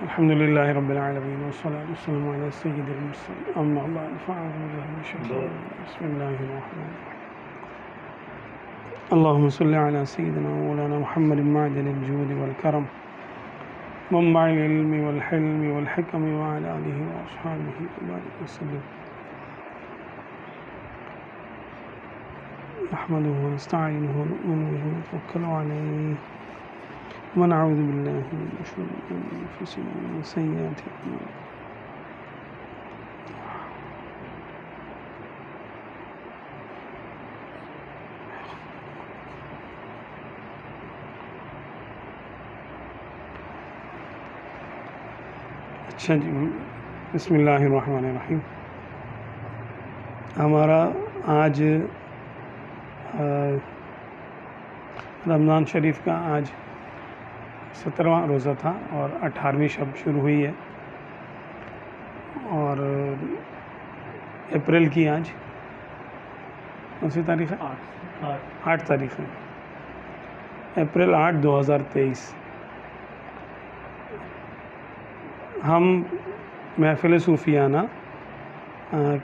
الحمد لله رب العالمين والصلاة والسلام على سيد المرسلين أما بعد فأعوذ بالله من الشيطان الرجيم بسم الله الرحمن الرحيم اللهم صل على سيدنا مولانا محمد معدن الجود والكرم منبع العلم والحلم والحكم وعلى آله وأصحابه وبارك وسلم نحمده ونستعينه ونؤمن به ونتوكل عليه ونعوذ بالله من شرور أنفسنا ومن سيئات أعمالنا اچھا جی، بسم اللہ الرحمن الرحیم۔ ہمارا آج رمضان شریف کا آج 17واں روزہ تھا اور 18ویں شب شروع ہوئی ہے، اور اپریل کی آج کون سی تاریخ ہے؟ 8 تاریخ ہے، اپریل 8 2023۔ ہم محفل صوفیانہ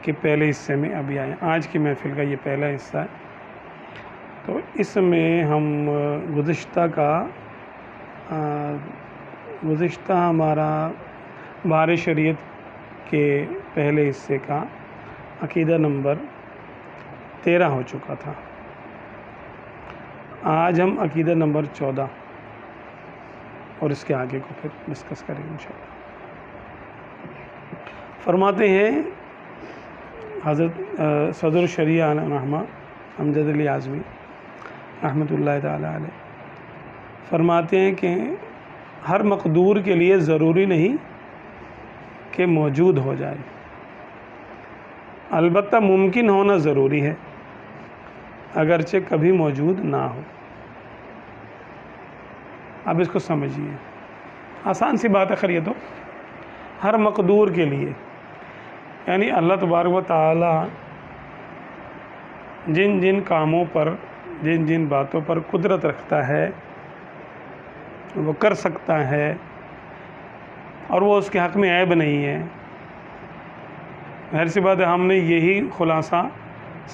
کے پہلے حصے میں ابھی آئے، آج کی محفل کا یہ پہلا حصہ ہے۔ تو اس میں ہم گزشتہ ہمارا بہار شریعت کے پہلے حصے کا عقیدہ نمبر 13 ہو چکا تھا۔ آج ہم عقیدہ نمبر 14 اور اس کے آگے کو پھر ڈسکس کریں گے انشاءاللہ۔ فرماتے ہیں حضرت صدر الشریعہ رحمہ امجد علی اعظمی رحمۃ اللہ تعالی علیہ فرماتے ہیں کہ ہر مقدور کے لیے ضروری نہیں کہ موجود ہو جائے، البتہ ممکن ہونا ضروری ہے اگرچہ کبھی موجود نہ ہو۔ اب اس کو سمجھیے، آسان سی بات ہے خیر، یہ تو ہر مقدور کے لیے یعنی اللہ تبارک و تعالی جن جن کاموں پر، جن جن باتوں پر قدرت رکھتا ہے وہ کر سکتا ہے، اور وہ اس کے حق میں عیب نہیں ہے۔ ظاہر سی بات ہے، ہم نے یہی خلاصہ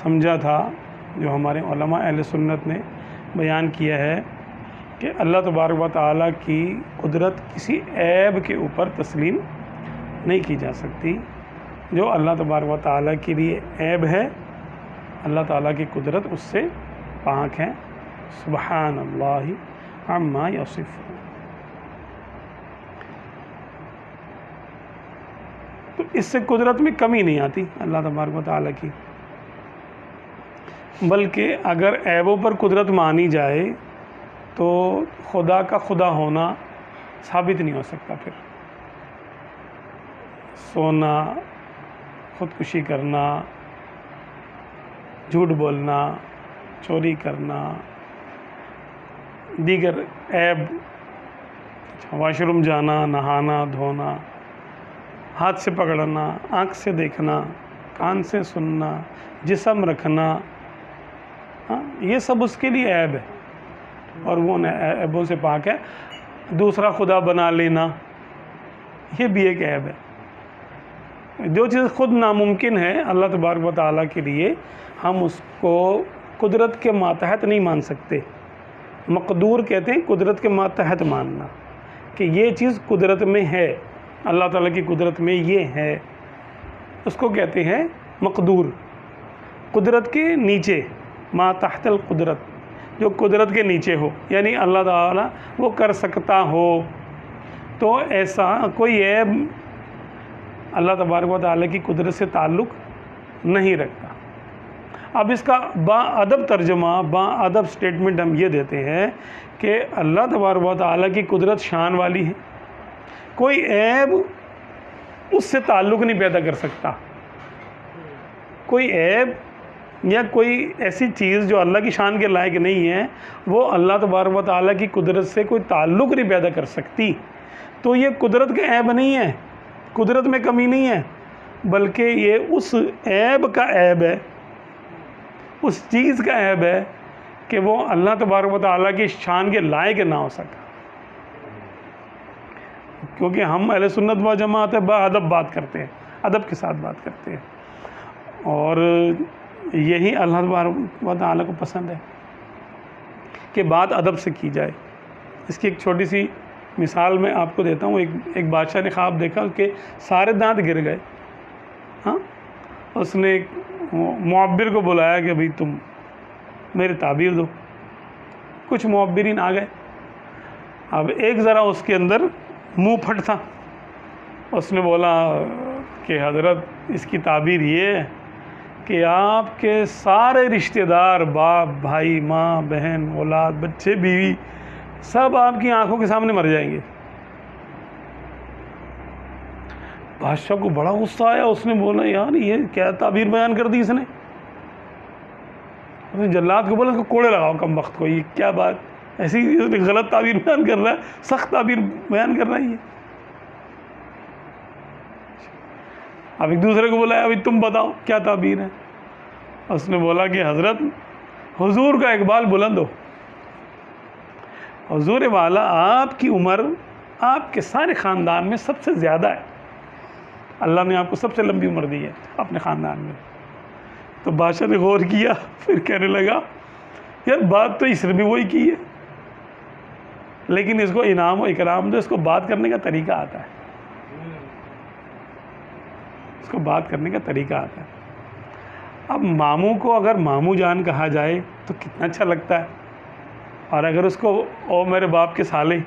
سمجھا تھا جو ہمارے علماء اہل سنت نے بیان کیا ہے کہ اللہ تبارک و تعالیٰ کی قدرت کسی عیب کے اوپر تسلیم نہیں کی جا سکتی۔ جو اللہ تبارک و تعالیٰ کے لیے عیب ہے، اللہ تعالیٰ کی قدرت اس سے پاک ہے۔ سبحان اللہ عما یصفون۔ تو اس سے قدرت میں کمی نہیں آتی اللہ تبارک و تعالیٰ کی، بلکہ اگر عیبوں پر قدرت مانی جائے تو خدا کا خدا ہونا ثابت نہیں ہو سکتا۔ پھر سونا، خودکشی کرنا، جھوٹ بولنا، چوری کرنا، دیگر عیب، واش روم جانا، نہانا دھونا، ہاتھ سے پکڑنا، آنکھ سے دیکھنا، کان سے سننا، جسم رکھنا، یہ سب اس کے لیے عیب ہے اور وہ عیبوں سے پاک ہے۔ دوسرا خدا بنا لینا یہ بھی ایک عیب ہے۔ جو چیز خود ناممکن ہے اللہ تبارک و تعالیٰ کے لیے، ہم اس کو قدرت کے ماتحت نہیں مان سکتے۔ مقدور کہتے ہیں قدرت کے ماتحت ماننا، کہ یہ چیز قدرت میں ہے، اللہ تعالیٰ کی قدرت میں یہ ہے، اس کو کہتے ہیں مقدور۔ قدرت کے نیچے، ما تحت القدرت، جو قدرت کے نیچے ہو، یعنی اللہ تعالیٰ وہ کر سکتا ہو، تو ایسا کوئی عیب اللہ تبارک و تعالیٰ کی قدرت سے تعلق نہیں رکھتا۔ اب اس کا با ادب ترجمہ، با ادب سٹیٹمنٹ ہم یہ دیتے ہیں کہ اللہ تبارک و تعالیٰ کی قدرت شان والی ہے، کوئی عیب اس سے تعلق نہیں پیدا کر سکتا۔ کوئی عیب یا کوئی ایسی چیز جو اللہ کی شان کے لائق نہیں ہے، وہ اللہ تبارک و تعالیٰ کی قدرت سے کوئی تعلق نہیں پیدا کر سکتی۔ تو یہ قدرت کا عیب نہیں ہے، قدرت میں کمی نہیں ہے، بلکہ یہ اس عیب کا عیب ہے، اس چیز کا عیب ہے کہ وہ اللہ تبارک و تعالیٰ کی شان کے لائق نہ ہو سکا۔ کیونکہ ہم اہل سنت و جماعت ادب بات کرتے ہیں، ادب کے ساتھ بات کرتے ہیں، اور یہی اللہ تبارک و تعالیٰ کو پسند ہے کہ بات ادب سے کی جائے۔ اس کی ایک چھوٹی سی مثال میں آپ کو دیتا ہوں۔ ایک بادشاہ نے خواب دیکھا کہ سارے دانت گر گئے، ہاں، اس نے ایک معبر کو بلایا کہ بھئی تم میری تعبیر دو۔ کچھ معبرین آ گئے، اب ایک ذرا اس کے اندر منہ پھٹ تھا، اس نے بولا کہ حضرت اس کی تعبیر یہ ہے کہ آپ کے سارے رشتہ دار، باپ، بھائی، ماں، بہن، اولاد، بچے، بیوی، سب آپ کی آنکھوں کے سامنے مر جائیں گے۔ بادشاہ کو بڑا غصہ آیا، اس نے بولا یار یہ کیا تعبیر بیان کر دی اس نے۔ اس نے جلاد کو بولا اس کو کوڑے لگاؤ کم وقت کو، یہ کیا بات ایسی اس نے غلط تعبیر بیان کر رہا ہے، سخت تعبیر بیان کر رہا ہے یہ۔ اب ایک دوسرے کو بولا ابھی تم بتاؤ کیا تعبیر ہے۔ اس نے بولا کہ حضرت حضور کا اقبال بلند ہو، حضور والا آپ کی عمر آپ کے سارے خاندان میں سب سے زیادہ ہے، اللہ نے آپ کو سب سے لمبی عمر دی ہے اپنے خاندان میں۔ تو بادشاہ نے غور کیا، پھر کہنے لگا یار بات تو اس نے بھی وہی کی ہے، لیکن اس کو انعام و اکرام دو، اس کو بات کرنے کا طریقہ آتا ہے، اس کو بات کرنے کا طریقہ آتا ہے۔ اب ماموں کو اگر ماموں جان کہا جائے تو کتنا اچھا لگتا ہے، اور اگر اس کو او میرے باپ کے سالے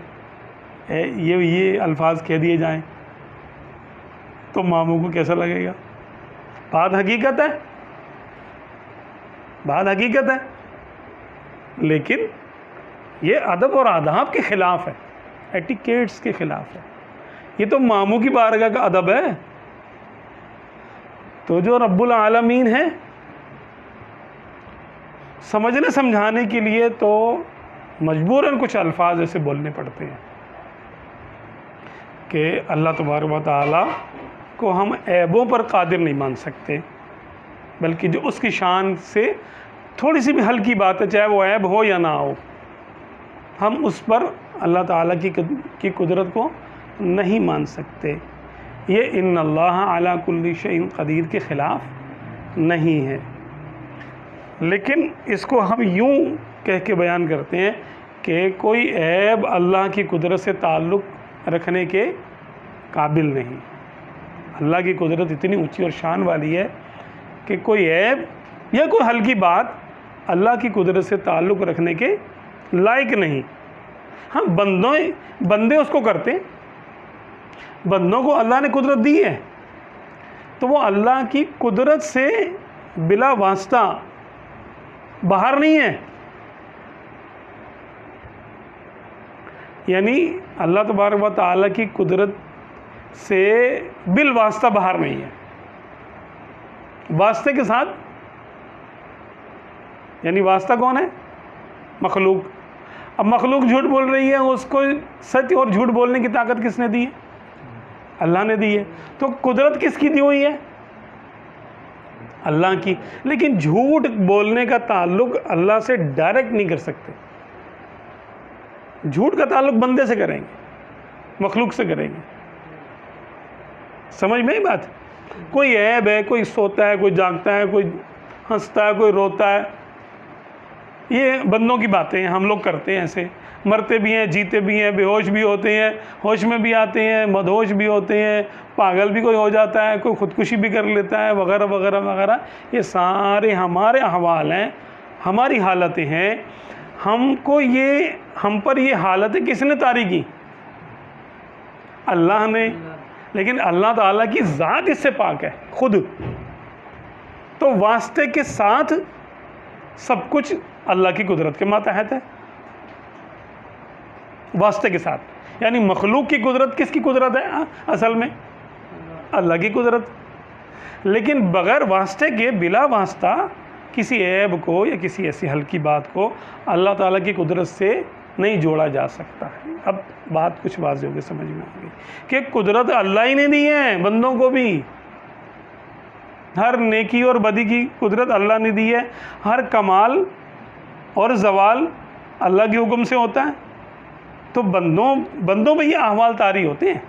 یہ الفاظ کہہ دیے جائیں تو ماموں کو کیسا لگے گا؟ بات حقیقت ہے، بات حقیقت ہے، لیکن یہ ادب اور آداب کے خلاف ہے، ایٹیکیٹس کے خلاف ہے۔ یہ تو ماموں کی بارگاہ کا ادب ہے۔ تو جو رب العالمین ہے، سمجھنے سمجھانے کے لیے تو مجبوراً کچھ الفاظ ایسے بولنے پڑتے ہیں کہ اللہ تبارک و تعالیٰ کو ہم عیبوں پر قادر نہیں مان سکتے، بلکہ جو اس کی شان سے تھوڑی سی بھی ہلکی بات ہے، چاہے وہ عیب ہو یا نہ ہو، ہم اس پر اللہ تعالیٰ کی قدرت کو نہیں مان سکتے۔ یہ ان اللہ علی کل شیء قدیر کے خلاف نہیں ہے، لیکن اس کو ہم یوں کہہ کے بیان کرتے ہیں کہ کوئی عیب اللہ کی قدرت سے تعلق رکھنے کے قابل نہیں۔ اللہ کی قدرت اتنی اونچی اور شان والی ہے کہ کوئی عیب یا کوئی ہلکی بات اللہ کی قدرت سے تعلق رکھنے کے لائق نہیں۔ ہاں بندے اس کو کرتے، بندوں کو اللہ نے قدرت دی ہے تو وہ اللہ کی قدرت سے بلا واسطہ باہر نہیں ہے، یعنی اللہ تبارک و تعالیٰ کی قدرت سے بالواسطہ باہر نہیں ہے، واسطے کے ساتھ۔ یعنی واسطہ کون ہے؟ مخلوق۔ اب مخلوق جھوٹ بول رہی ہے، اس کو سچ اور جھوٹ بولنے کی طاقت کس نے دی ہے؟ اللہ نے دی ہے۔ تو قدرت کس کی دی ہوئی ہے؟ اللہ کی۔ لیکن جھوٹ بولنے کا تعلق اللہ سے ڈائریکٹ نہیں کر سکتے، جھوٹ کا تعلق بندے سے کریں گے، مخلوق سے کریں گے۔ سمجھ میں ہی بات؟ کوئی عیب ہے، کوئی سوتا ہے، کوئی جاگتا ہے، کوئی ہنستا ہے، کوئی روتا ہے، یہ بندوں کی باتیں ہیں، ہم لوگ کرتے ہیں ایسے، مرتے بھی ہیں، جیتے بھی ہیں، بے ہوش بھی ہوتے ہیں، ہوش میں بھی آتے ہیں، مدہوش بھی ہوتے ہیں، پاگل بھی کوئی ہو جاتا ہے، کوئی خودکشی بھی کر لیتا ہے، وغیرہ وغیرہ وغیرہ۔ یہ سارے ہمارے احوال ہیں، ہماری حالتیں ہیں۔ ہم پر یہ حالتیں کس نے طاری کی؟ اللہ نے۔ لیکن اللہ تعالیٰ کی ذات اس سے پاک ہے خود، تو واسطے کے ساتھ سب کچھ اللہ کی قدرت کے ماتحت ہے، واسطے کے ساتھ۔ یعنی مخلوق کی قدرت کس کی قدرت ہے اصل میں؟ اللہ کی قدرت۔ لیکن بغیر واسطے کے، بلا واسطہ کسی عیب کو یا کسی ایسی ہلکی بات کو اللہ تعالیٰ کی قدرت سے نہیں جوڑا جا سکتا ہے۔ اب بات کچھ واضح ہو گئی، سمجھ میں آ گئی کہ قدرت اللہ ہی نے دی ہے، بندوں کو بھی ہر نیکی اور بدی کی قدرت اللہ نے دی ہے، ہر کمال اور زوال اللہ کے حکم سے ہوتا ہے۔ تو بندوں میں یہ احوال طاری ہوتے ہیں،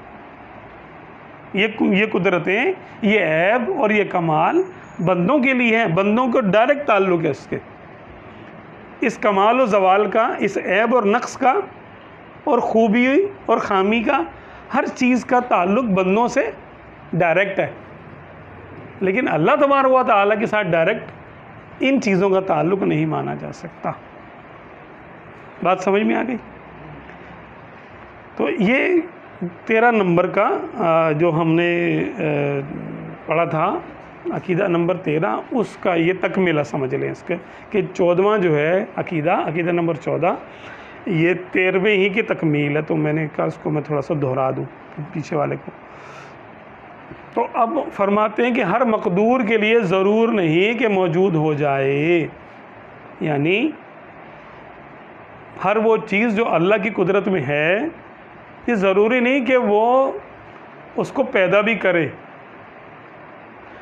یہ قدرتیں، یہ عیب اور یہ کمال بندوں کے لیے ہیں، بندوں کو ڈائریکٹ تعلق ہے اس کے، اس کمال و زوال کا، اس عیب اور نقص کا اور خوبی اور خامی کا، ہر چیز کا تعلق بندوں سے ڈائریکٹ ہے، لیکن اللہ تبارک و تعالیٰ کے ساتھ ڈائریکٹ ان چیزوں کا تعلق نہیں مانا جا سکتا۔ بات سمجھ میں آ گئی؟ تو یہ 13 نمبر کا جو ہم نے پڑھا تھا عقیدہ نمبر 13، اس کا یہ تکملہ سمجھ لیں اس کے، کہ 14واں جو ہے عقیدہ نمبر 14 یہ 13ویں ہی کی تکمیل ہے، تو میں نے کہا اس کو میں تھوڑا سا دہرا دوں پیچھے والے کو۔ تو اب فرماتے ہیں کہ ہر مقدور کے لیے ضرور نہیں کہ موجود ہو جائے، یعنی ہر وہ چیز جو اللہ کی قدرت میں ہے، یہ ضروری نہیں کہ وہ اس کو پیدا بھی کرے،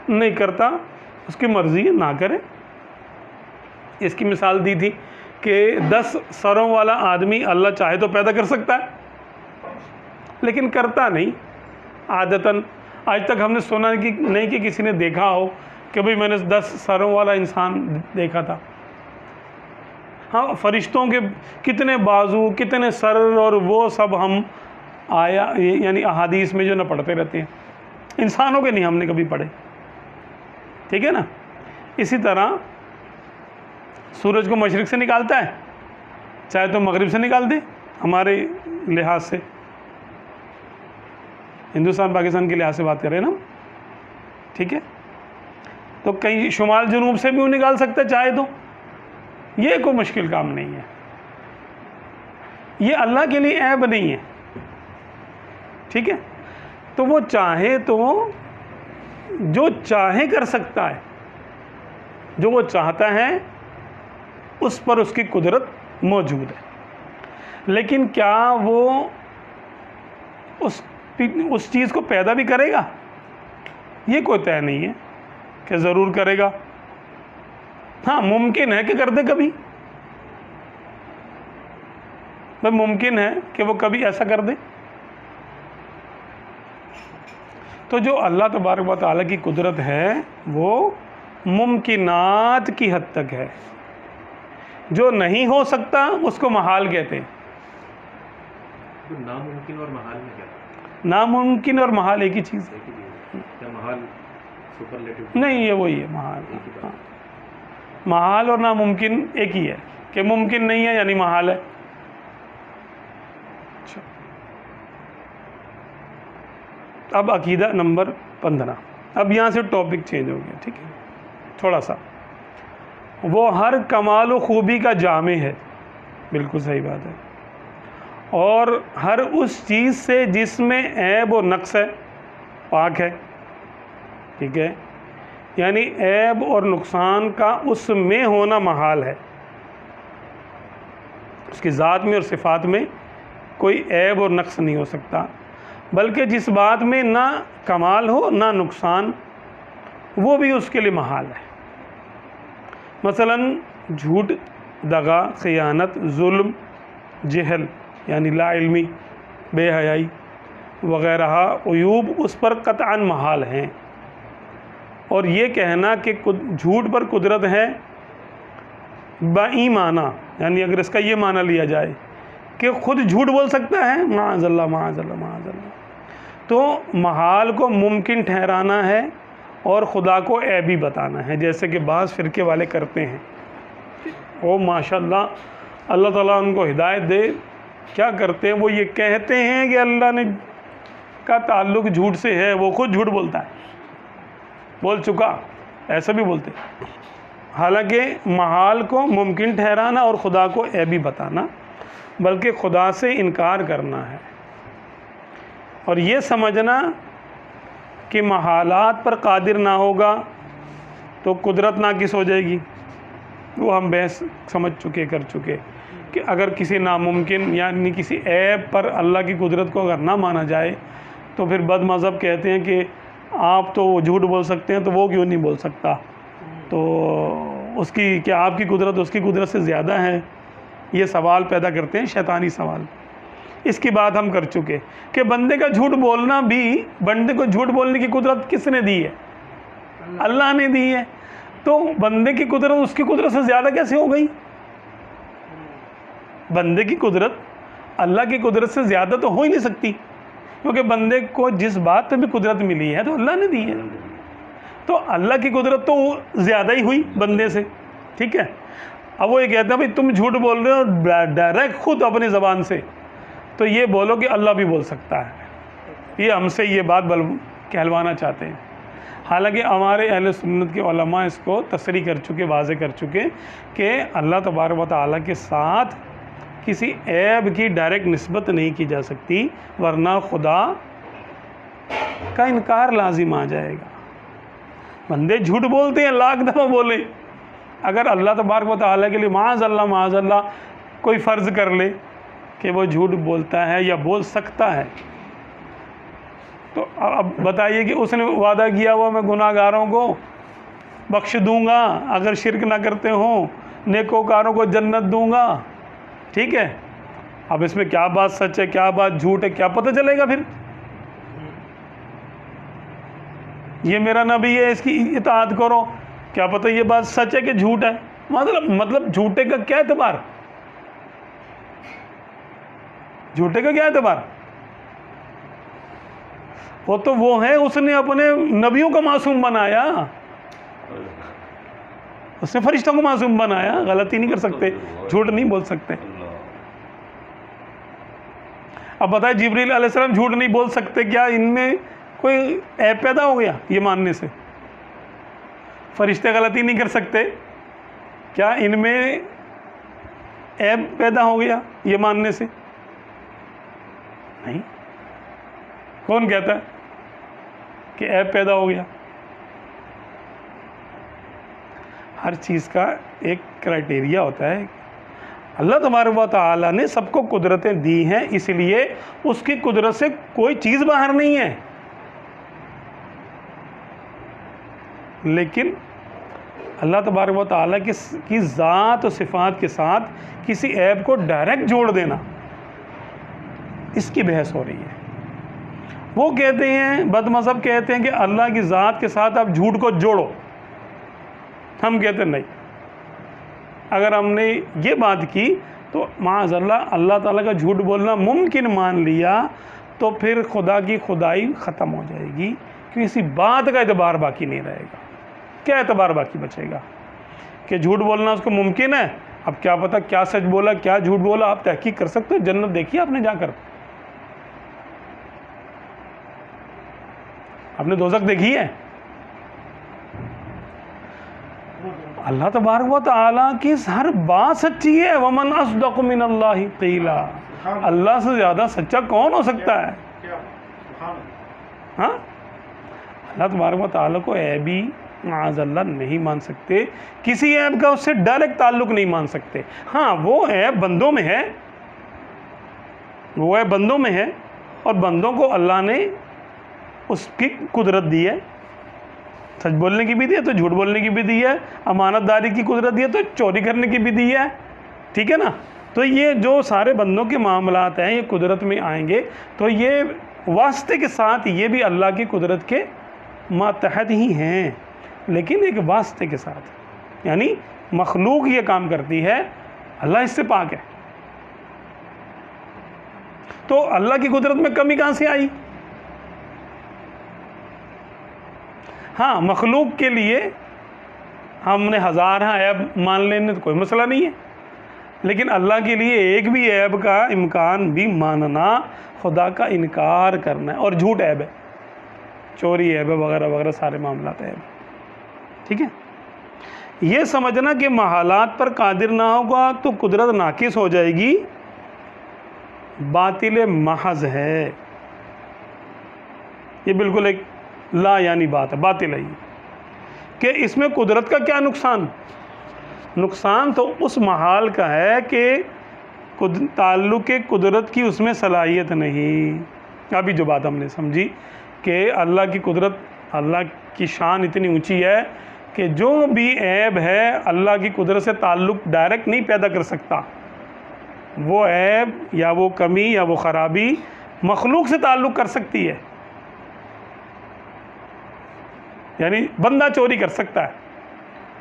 نہیں کرتا، اس کی مرضی ہے نہ کرے۔ اس کی مثال دی تھی کہ 10 سروں والا آدمی اللہ چاہے تو پیدا کر سکتا ہے، لیکن کرتا نہیں عادتاً۔ آج تک ہم نے سنا نہیں کہ کسی نے دیکھا ہو کہ بھئی میں نے 10 سروں والا انسان دیکھا تھا۔ ہاں، فرشتوں کے کتنے بازو، کتنے سر، اور وہ سب ہم یعنی احادیث میں جو نہ پڑھتے رہتے ہیں، انسانوں کے نہیں ہم نے کبھی پڑھے، ٹھیک ہے نا۔ اسی طرح سورج کو مشرق سے نکالتا ہے، چاہے تو مغرب سے نکال دے، ہمارے لحاظ سے، ہندوستان پاکستان کے لحاظ سے بات کر رہے ہیں نا، ٹھیک ہے۔ تو کہیں شمال جنوب سے بھی وہ نکال سکتا ہے چاہے تو، یہ کوئی مشکل کام نہیں ہے، یہ اللہ کے لیے عیب نہیں ہے، ٹھیک ہے۔ تو وہ چاہے تو جو چاہے کر سکتا ہے، جو وہ چاہتا ہے اس پر اس کی قدرت موجود ہے، لیکن کیا وہ اس چیز کو پیدا بھی کرے گا؟ یہ کوئی طے نہیں ہے کہ ضرور کرے گا۔ ہاں، ممکن ہے کہ کر دے کبھی، ممکن ہے کہ وہ کبھی ایسا کر دے۔ تو جو اللہ تبارک و تعالیٰ کی قدرت ہے وہ ممکنات کی حد تک ہے، جو نہیں ہو سکتا اس کو محال کہتے ہیں۔ ناممکن اور محال میں کیا؟ ناممکن اور محال ایک ہی چیز ہے، کیا محال سپرلیٹو؟ نہیں، یہ وہی ہے محال۔ ہاں، محال اور ناممکن ایک ہی ہے، کہ ممکن نہیں ہے یعنی محال ہے۔ اب عقیدہ نمبر 15، اب یہاں سے ٹاپک چینج ہو گیا، ٹھیک ہے، تھوڑا سا۔ وہ ہر کمال و خوبی کا جامع ہے، بالکل صحیح بات ہے، اور ہر اس چیز سے جس میں عیب و نقص ہے، پاک ہے، ٹھیک ہے، یعنی عیب اور نقصان کا اس میں ہونا محال ہے، اس کی ذات میں اور صفات میں کوئی عیب اور نقص نہیں ہو سکتا، بلکہ جس بات میں نہ کمال ہو نہ نقصان، وہ بھی اس کے لیے محال ہے۔ مثلا جھوٹ، دغا، خیانت، ظلم، جہل یعنی لا علمی، بے حیائی وغیرہ عیوب اس پر قطعاً محال ہیں، اور یہ کہنا کہ جھوٹ پر قدرت ہے بئی معنی، یعنی اگر اس کا یہ معنی لیا جائے کہ خود جھوٹ بول سکتا ہے، معاذ اللہ معاذ اللہ معاذ اللہ، تو محال کو ممکن ٹھہرانا ہے اور خدا کو عیبی بتانا ہے، جیسے کہ بعض فرقے والے کرتے ہیں۔ وہ ماشاءاللہ اللہ تعالیٰ ان کو ہدایت دے، کیا کرتے ہیں، وہ یہ کہتے ہیں کہ اللہ نے کا تعلق جھوٹ سے ہے، وہ خود جھوٹ بولتا ہے، بول چکا، ایسا بھی بولتے ہیں۔ حالانکہ محال کو ممکن ٹھہرانا اور خدا کو عیبی بتانا، بلکہ خدا سے انکار کرنا ہے، اور یہ سمجھنا کہ محالات پر قادر نہ ہوگا تو قدرت ناقص ہو جائے گی۔ وہ ہم بحث سمجھ چکے، کر چکے، کہ اگر کسی ناممکن یعنی کسی عیب پر اللہ کی قدرت کو اگر نہ مانا جائے تو پھر بد مذہب کہتے ہیں کہ آپ تو جھوٹ بول سکتے ہیں تو وہ کیوں نہیں بول سکتا، تو اس کی کیا آپ کی قدرت اس کی قدرت سے زیادہ ہے؟ یہ سوال پیدا کرتے ہیں، شیطانی سوال، اس کی بات ہم کر چکے کہ بندے کا جھوٹ بولنا بھی، بندے کو جھوٹ بولنے کی قدرت کس نے دی ہے؟ اللہ نے دی ہے. تو بندے کی قدرت اس کی قدرت سے زیادہ کیسے ہو گئی؟ بندے کی قدرت اللہ کی قدرت سے زیادہ تو ہو ہی نہیں سکتی، کیونکہ بندے کو جس بات پہ بھی قدرت ملی ہے تو اللہ نے دی ہے. تو اللہ کی قدرت تو زیادہ ہی ہوئی بندے سے. ٹھیک ہے. اب وہ یہ کہتا ہے بھائی تم جھوٹ بول رہے ہو ڈائریکٹ خود اپنی زبان سے، تو یہ بولو کہ اللہ بھی بول سکتا ہے. یہ ہم سے یہ بات کہلوانا چاہتے ہیں. حالانکہ ہمارے اہل سنت کے علماء اس کو تصریح کر چکے، واضح کر چکے کہ اللہ تبارک و تعالیٰ کے ساتھ کسی عیب کی ڈائریکٹ نسبت نہیں کی جا سکتی، ورنہ خدا کا انکار لازم آ جائے گا. بندے جھوٹ بولتے ہیں، لاکھ دفعہ بولے، اگر اللہ تبارک و تعالیٰ کے لیے معاذ اللہ کوئی فرض کر لے کہ وہ جھوٹ بولتا ہے یا بول سکتا ہے، تو اب بتائیے کہ اس نے وعدہ کیا ہوا میں گناہ گاروں کو بخش دوں گا اگر شرک نہ کرتے ہوں، نیکوکاروں کو جنت دوں گا. ٹھیک ہے. اب اس میں کیا بات سچ ہے کیا بات جھوٹ ہے کیا پتہ چلے گا؟ پھر یہ میرا نبی ہے اس کی اطاعت کرو، کیا پتہ یہ بات سچ ہے کہ جھوٹ ہے؟ مطلب جھوٹے کا کیا اعتبار؟ جھوٹے کا کیا اعتبار؟ وہ تو وہ ہے، اس نے اپنے نبیوں کو معصوم بنایا، اس نے فرشتوں کو معصوم بنایا، غلطی نہیں کر سکتے، جھوٹ نہیں بول سکتے. اب بتائیں جبریل علیہ السلام جھوٹ نہیں بول سکتے، کیا ان میں کوئی عیب پیدا ہو گیا یہ ماننے سے؟ فرشتے غلطی نہیں کر سکتے، کیا ان میں عیب پیدا ہو گیا یہ ماننے سے؟ نہیں. کون کہتا ہے کہ عیب پیدا ہو گیا؟ ہر چیز کا ایک کرائٹیریا ہوتا ہے. اللہ تبارک و تعالیٰ نے سب کو قدرتیں دی ہیں، اس لیے اس کی قدرت سے کوئی چیز باہر نہیں ہے. لیکن اللہ تبارک و تعالیٰ کی ذات و صفات کے ساتھ کسی عیب کو ڈائریکٹ جوڑ دینا، اس کی بحث ہو رہی ہے. وہ کہتے ہیں، بد مذہب کہتے ہیں کہ اللہ کی ذات کے ساتھ آپ جھوٹ کو جوڑو. ہم کہتے ہیں نہیں. اگر ہم نے یہ بات کی تو معاذ اللہ تعالیٰ کا جھوٹ بولنا ممکن مان لیا تو پھر خدا کی خدائی ختم ہو جائے گی، کسی بات کا اعتبار باقی نہیں رہے گا. کیا اعتبار باقی بچے گا؟ کہ جھوٹ بولنا اس کو ممکن ہے. اب کیا پتہ کیا سچ بولا کیا جھوٹ بولا، آپ تحقیق کر سکتے ہو. جنت دیکھی آپ نے جا کر؟ آپ نے دوزخ دیکھی ہے؟ اللہ تبارک و تعالیٰ کی ہر بات سچی ہے. وَمَنْ أَصْدَقُ مِنَ اللَّهِ قِيلًا. اللہ سے زیادہ سچا کون ہو سکتا ہے؟ ہاں، اللہ تبارک و تعالیٰ کو عیبی معاذ اللہ نہیں مان سکتے، کسی عیب کا اس سے ڈائریکٹ تعلق نہیں مان سکتے. ہاں، وہ عیب بندوں میں ہے، وہ عیب بندوں میں ہے، اور بندوں کو اللہ نے اس کی قدرت دی ہے. سچ بولنے کی بھی دی ہے تو جھوٹ بولنے کی بھی دی ہے، امانت داری کی قدرت دی ہے تو چوری کرنے کی بھی دی ہے. ٹھیک ہے نا؟ تو یہ جو سارے بندوں کے معاملات ہیں یہ قدرت میں آئیں گے، تو یہ واسطے کے ساتھ یہ بھی اللہ کی قدرت کے ماتحت ہی ہیں، لیکن ایک واسطے کے ساتھ. یعنی مخلوق یہ کام کرتی ہے، اللہ اس سے پاک ہے. تو اللہ کی قدرت میں کمی کہاں سے آئی؟ ہاں، مخلوق کے لیے ہم نے ہزار عیب مان لینے تو کوئی مسئلہ نہیں ہے، لیکن اللہ کے لیے ایک بھی عیب کا امکان بھی ماننا خدا کا انکار کرنا ہے. اور جھوٹ عیب ہے، چوری عیب ہے، وغیرہ وغیرہ سارے معاملات عیب. ٹھیک ہے. یہ سمجھنا کہ محالات پر قادر نہ ہوگا تو قدرت ناقص ہو جائے گی، باطل محض ہے. یہ بالکل ایک لا یعنی بات ہے، باطل ہے یہ. کہ اس میں قدرت کا کیا نقصان؟ نقصان تو اس محال کا ہے کہ تعلق قدرت کی اس میں صلاحیت نہیں. ابھی جو بات ہم نے سمجھی کہ اللہ کی قدرت، اللہ کی شان اتنی اونچی ہے کہ جو بھی عیب ہے اللہ کی قدرت سے تعلق ڈائریکٹ نہیں پیدا کر سکتا. وہ عیب یا وہ کمی یا وہ خرابی مخلوق سے تعلق کر سکتی ہے. یعنی بندہ چوری کر سکتا ہے،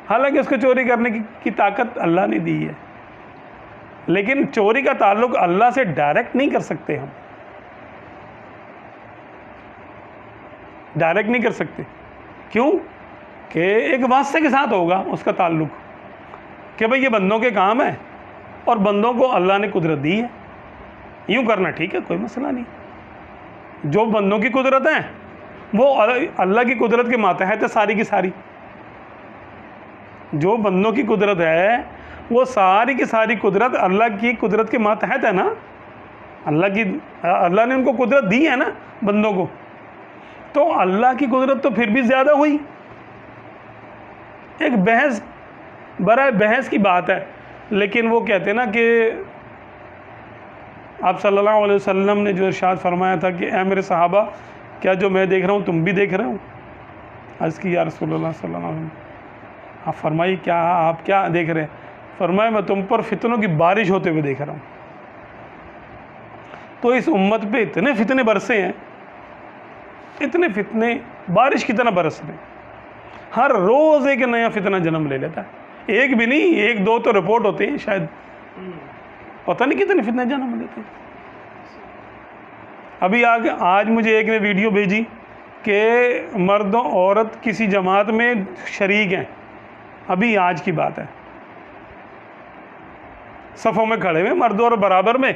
حالانکہ اس کو چوری کرنے کی طاقت اللہ نے دی ہے، لیکن چوری کا تعلق اللہ سے ڈائریکٹ نہیں کر سکتے. ہم ڈائریکٹ نہیں کر سکتے. کیوں؟ کہ ایک واسطے کے ساتھ ہوگا اس کا تعلق، کہ بھئی یہ بندوں کے کام ہے اور بندوں کو اللہ نے قدرت دی ہے، یوں کرنا ٹھیک ہے، کوئی مسئلہ نہیں. جو بندوں کی قدرت ہے وہ اللہ کی قدرت کے ماتحت ہے ساری کی ساری. جو بندوں کی قدرت ہے وہ ساری کی ساری قدرت اللہ کی قدرت کے ماتحت ہے نا. اللہ نے ان کو قدرت دی ہے نا بندوں کو، تو اللہ کی قدرت تو پھر بھی زیادہ ہوئی. ایک بحث برائے بحث کی بات ہے، لیکن وہ کہتے ہیں نا کہ آپ صلی اللہ علیہ وسلم نے جو ارشاد فرمایا تھا کہ اے میرے صحابہ، کیا جو میں دیکھ رہا ہوں تم بھی دیکھ رہے ہو؟ عرض کی یا رسول اللہ صلی اللہ علیہ وسلم، آپ فرمائی کیا آپ کیا دیکھ رہے ہیں؟ فرمایا میں تم پر فتنوں کی بارش ہوتے ہوئے دیکھ رہا ہوں. تو اس امت پہ اتنے فتنے برسے ہیں، اتنے فتنے بارش کی طرح برس رہے ہیں. ہر روز ایک نیا فتنہ جنم لے لیتا ہے. ایک بھی نہیں، ایک دو تو رپورٹ ہوتے ہیں شاید، پتہ نہیں کتنے فتنے جنم لیتے ہیں. ابھی آج مجھے ایک نے ویڈیو بھیجی کہ مرد و عورت کسی جماعت میں شریک ہیں، ابھی آج کی بات ہے، صفوں میں کھڑے ہوئے مرد اور برابر میں.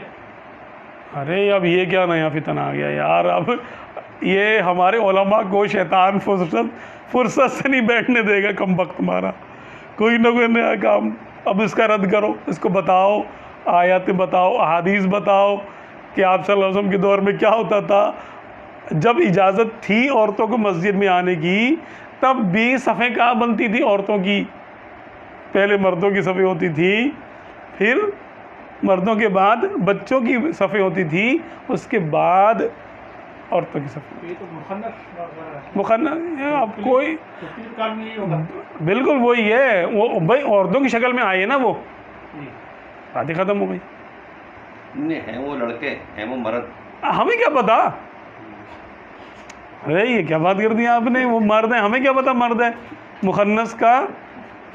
ارے اب یہ کیا نیا فتنہ آ گیا یار. اب یہ ہمارے علماء کو شیطان فرصت سے نہیں بیٹھنے دے گا. کم وقت تمہارا کوئی نہ کوئی نیا کام، اب اس کا رد کرو، اس کو بتاؤ، آیات بتاؤ، احادیث بتاؤ کہ آپ صلی اللہ علیہ وسلم کے دور میں کیا ہوتا تھا. جب اجازت تھی عورتوں کو مسجد میں آنے کی تب بھی صفیں کہاں بنتی تھی عورتوں کی؟ پہلے مردوں کی صفیں ہوتی تھی، پھر مردوں کے بعد بچوں کی صفیں ہوتی تھی، اس کے بعد عورتوں کی صفیں. یہ تو مخنث اب کوئی بالکل وہی ہے. وہ بھائی عورتوں کی شکل میں آئی ہے نا، وہ باتیں ختم ہو گئی. ہیں وہ لڑکے، ہیں وہ مرد، ہمیں کیا پتا؟ ارے یہ کیا بات کر دی آپ نے؟ وہ مرد ہیں، ہمیں کیا پتا مرد ہے. مخنث کا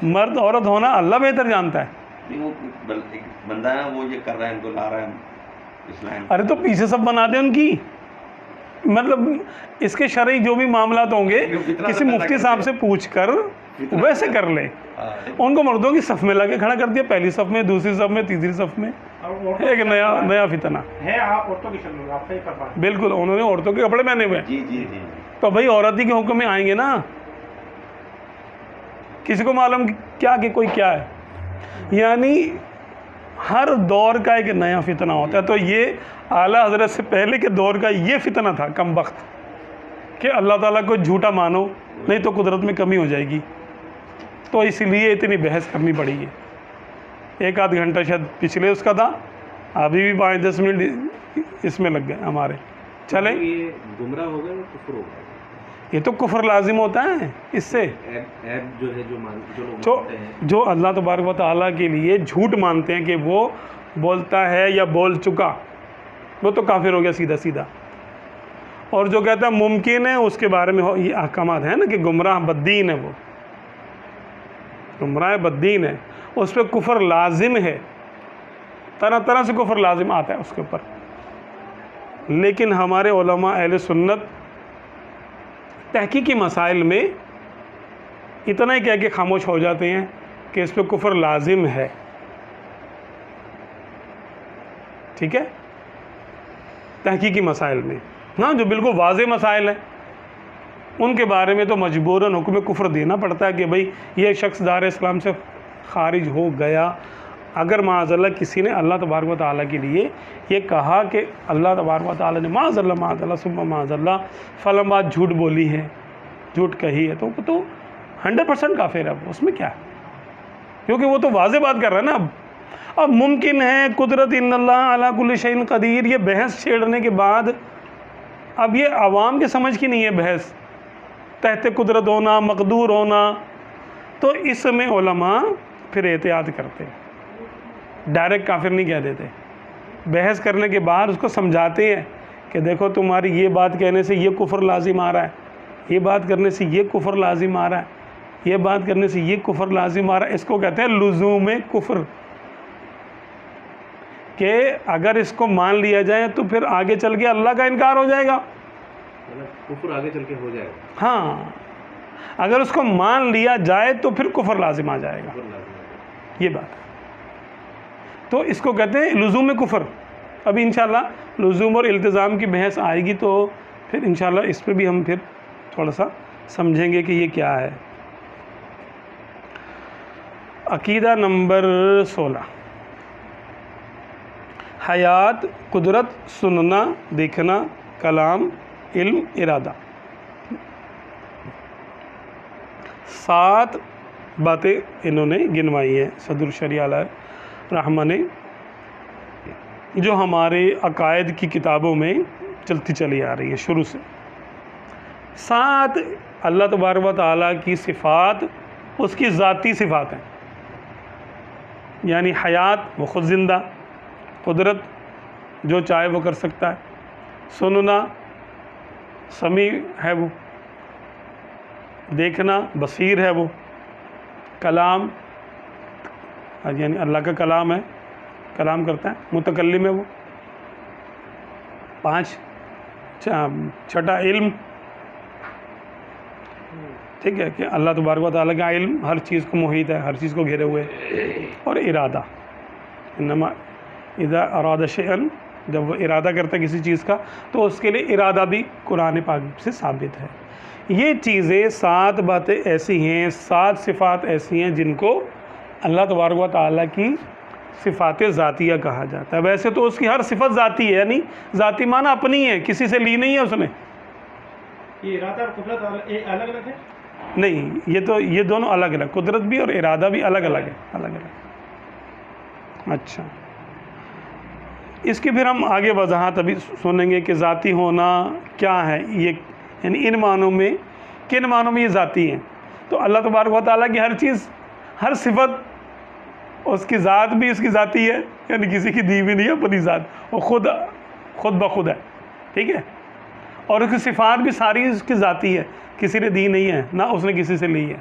مرد عورت ہونا اللہ بہتر جانتا ہے. نہیں وہ ایک بندہ ہے وہ یہ کر رہا ہے، ان کو لا رہا ہے اسلام. ارے تو پیچھے سب بناتے ہیں ان کی، مطلب اس کے شرعی جو بھی معاملات ہوں گے کسی مفتی صاحب سے پوچھ کر ویسے کر لے. ان کو مردوں کی صف میں لا کے کھڑا کر دیا، پہلی صف میں، دوسری صف میں، تیسری صف میں. ایک نیا فتنہ ہے. آپ عورتوں کی شکل آپ صحیح فرما رہے ہیں. بالکل انہوں نے عورتوں کے کپڑے پہنے ہوئے ہیں. جی جی جی. تو بھائی عورت ہی کے حکم میں آئیں گے نا. کسی کو معلوم کیا کہ کوئی کیا ہے. یعنی ہر دور کا ایک نیا فتنہ ہوتا ہے. تو یہ اعلیٰ حضرت سے پہلے کے دور کا یہ فتنہ تھا کم وقت کہ اللہ تعالیٰ کو جھوٹا مانو نہیں تو قدرت میں کمی ہو جائے گی. تو اس لیے اتنی بحث کرنی پڑی ہے. ایک آدھ گھنٹہ شاید پچھلے اس کا تھا، ابھی بھی 5-10 منٹ اس میں لگ گئے ہمارے. چلیں، یہ گمراہ ہو گئے، کفر ہو گئے. یہ تو کفر لازم ہوتا ہے اس سے. عیب جو ہے جو لوگ مانتے ہیں، جو اللہ تبارک و تعالیٰ کے لیے جھوٹ مانتے ہیں کہ وہ بولتا ہے یا بول چکا، وہ تو کافر ہو گیا سیدھا سیدھا. اور جو کہتا ہے ممکن ہے، اس کے بارے میں یہ احکامات ہیں نا کہ گمراہ بدین ہے، وہ گمراہ بدین ہے، اس پہ کفر لازم ہے. طرح طرح سے کفر لازم آتا ہے اس کے اوپر. لیکن ہمارے علماء اہل سنت تحقیقی مسائل میں اتنا ہی کہہ کے خاموش ہو جاتے ہیں کہ اس پہ کفر لازم ہے. ٹھیک ہے، تحقیقی مسائل میں ہاں جو بالکل واضح مسائل ہیں ان کے بارے میں تو مجبوراً حکم کفر دینا پڑتا ہے کہ بھئی یہ شخص دار اسلام سے خارج ہو گیا. اگر معاذ اللہ کسی نے اللہ تبارک و تعالیٰ کے لیے یہ کہا کہ اللہ تبارک و تعالیٰ نے معاذ اللہ ثم معاذ اللہ فلاں بات جھوٹ بولی ہے، جھوٹ کہی ہے، تو 100% کافر ہے. اس میں کیا ہے؟ کیونکہ وہ تو واضح بات کر رہا ہے نا. اب ممکن ہے، قدرت، ان اللہ علی کل شیء قدیر، یہ بحث چھیڑنے کے بعد اب یہ عوام کے سمجھ کی نہیں ہے بحث. تحت قدرت ہونا، مقدور ہونا، تو اس میں علماء پھر احتیاط کرتے، ڈائریکٹ کافر نہیں کہہ دیتے. بحث کرنے کے بعد اس کو سمجھاتے ہیں کہ دیکھو تمہاری یہ بات کہنے سے یہ کفر لازم آ رہا ہے، یہ بات کرنے سے یہ کفر لازم آ رہا ہے، یہ بات کرنے سے یہ کفر لازم آ رہا ہے. اس کو کہتے ہیں لزوم کفر، کہ اگر اس کو مان لیا جائے تو پھر آگے چل کے اللہ کا انکار ہو جائے گا. کفر آگے چل کے ہو جائے گا. ہاں، اگر اس کو مان لیا جائے تو پھر کفر لازم آ جائے گا. یہ بات تو اس کو کہتے ہیں لزوم کفر. ابھی انشاءاللہ لزوم اور التزام کی بحث آئے گی تو پھر انشاءاللہ اس پہ بھی ہم پھر تھوڑا سا سمجھیں گے کہ یہ کیا ہے. عقیدہ نمبر 16، حیات، قدرت، سننا، دیکھنا، کلام، علم، ارادہ. 7 باتیں انہوں نے گنوائی ہیں صدر الشریعہ علیہ رحمہ نے، جو ہمارے عقائد کی کتابوں میں چلتی چلی آ رہی ہے شروع سے. 7 اللہ تبارک و تعالیٰ کی صفات اس کی ذاتی صفات ہیں، یعنی حیات وہ خود زندہ، قدرت جو چاہے وہ کر سکتا ہے، سننا سمیع ہے وہ، دیکھنا بصیر ہے وہ، کلام یعنی اللہ کا کلام ہے، کلام کرتا ہے، متکلم ہے وہ. 5 چھٹا علم، ٹھیک ہے، کہ اللہ تبارک و تعالیٰ کا علم ہر چیز کو محیط ہے، ہر چیز کو گھیرے ہوئے. اور ارادہ، انما اذا اراد شیئا، جب وہ ارادہ کرتا ہے کسی چیز کا تو اس کے لیے ارادہ بھی قرآن پاک سے ثابت ہے. یہ چیزیں 7 باتیں ایسی ہیں، 7 صفات ایسی ہیں جن کو اللہ تبارک و تعالیٰ کی صفات ذاتیہ کہا جاتا ہے. ویسے تو اس کی ہر صفت ذاتی ہے، یعنی ذاتی معنی اپنی ہے، کسی سے لی نہیں ہے اس نے. یہ ارادہ اور قدرت الگ الگ ہے؟ نہیں، یہ دونوں الگ الگ، قدرت بھی اور ارادہ بھی الگ الگ ہے، الگ الگ. اچھا، اس کی پھر ہم آگے وضاحت ابھی سنیں گے کہ ذاتی ہونا کیا ہے، یہ یعنی ان معنوں میں کن معنوں میں یہ ذاتی ہیں. تو اللہ تبارک و تعالیٰ کی ہر چیز، ہر صفت، اس کی ذات بھی اس کی ذاتی ہے، یعنی کسی کی دی بھی نہیں ہے، اپنی ذات، وہ خود بخود ہے، ٹھیک ہے. اور اس کی صفات بھی ساری اس کی ذاتی ہے، کسی نے دی نہیں ہے، نہ اس نے کسی سے لی ہے،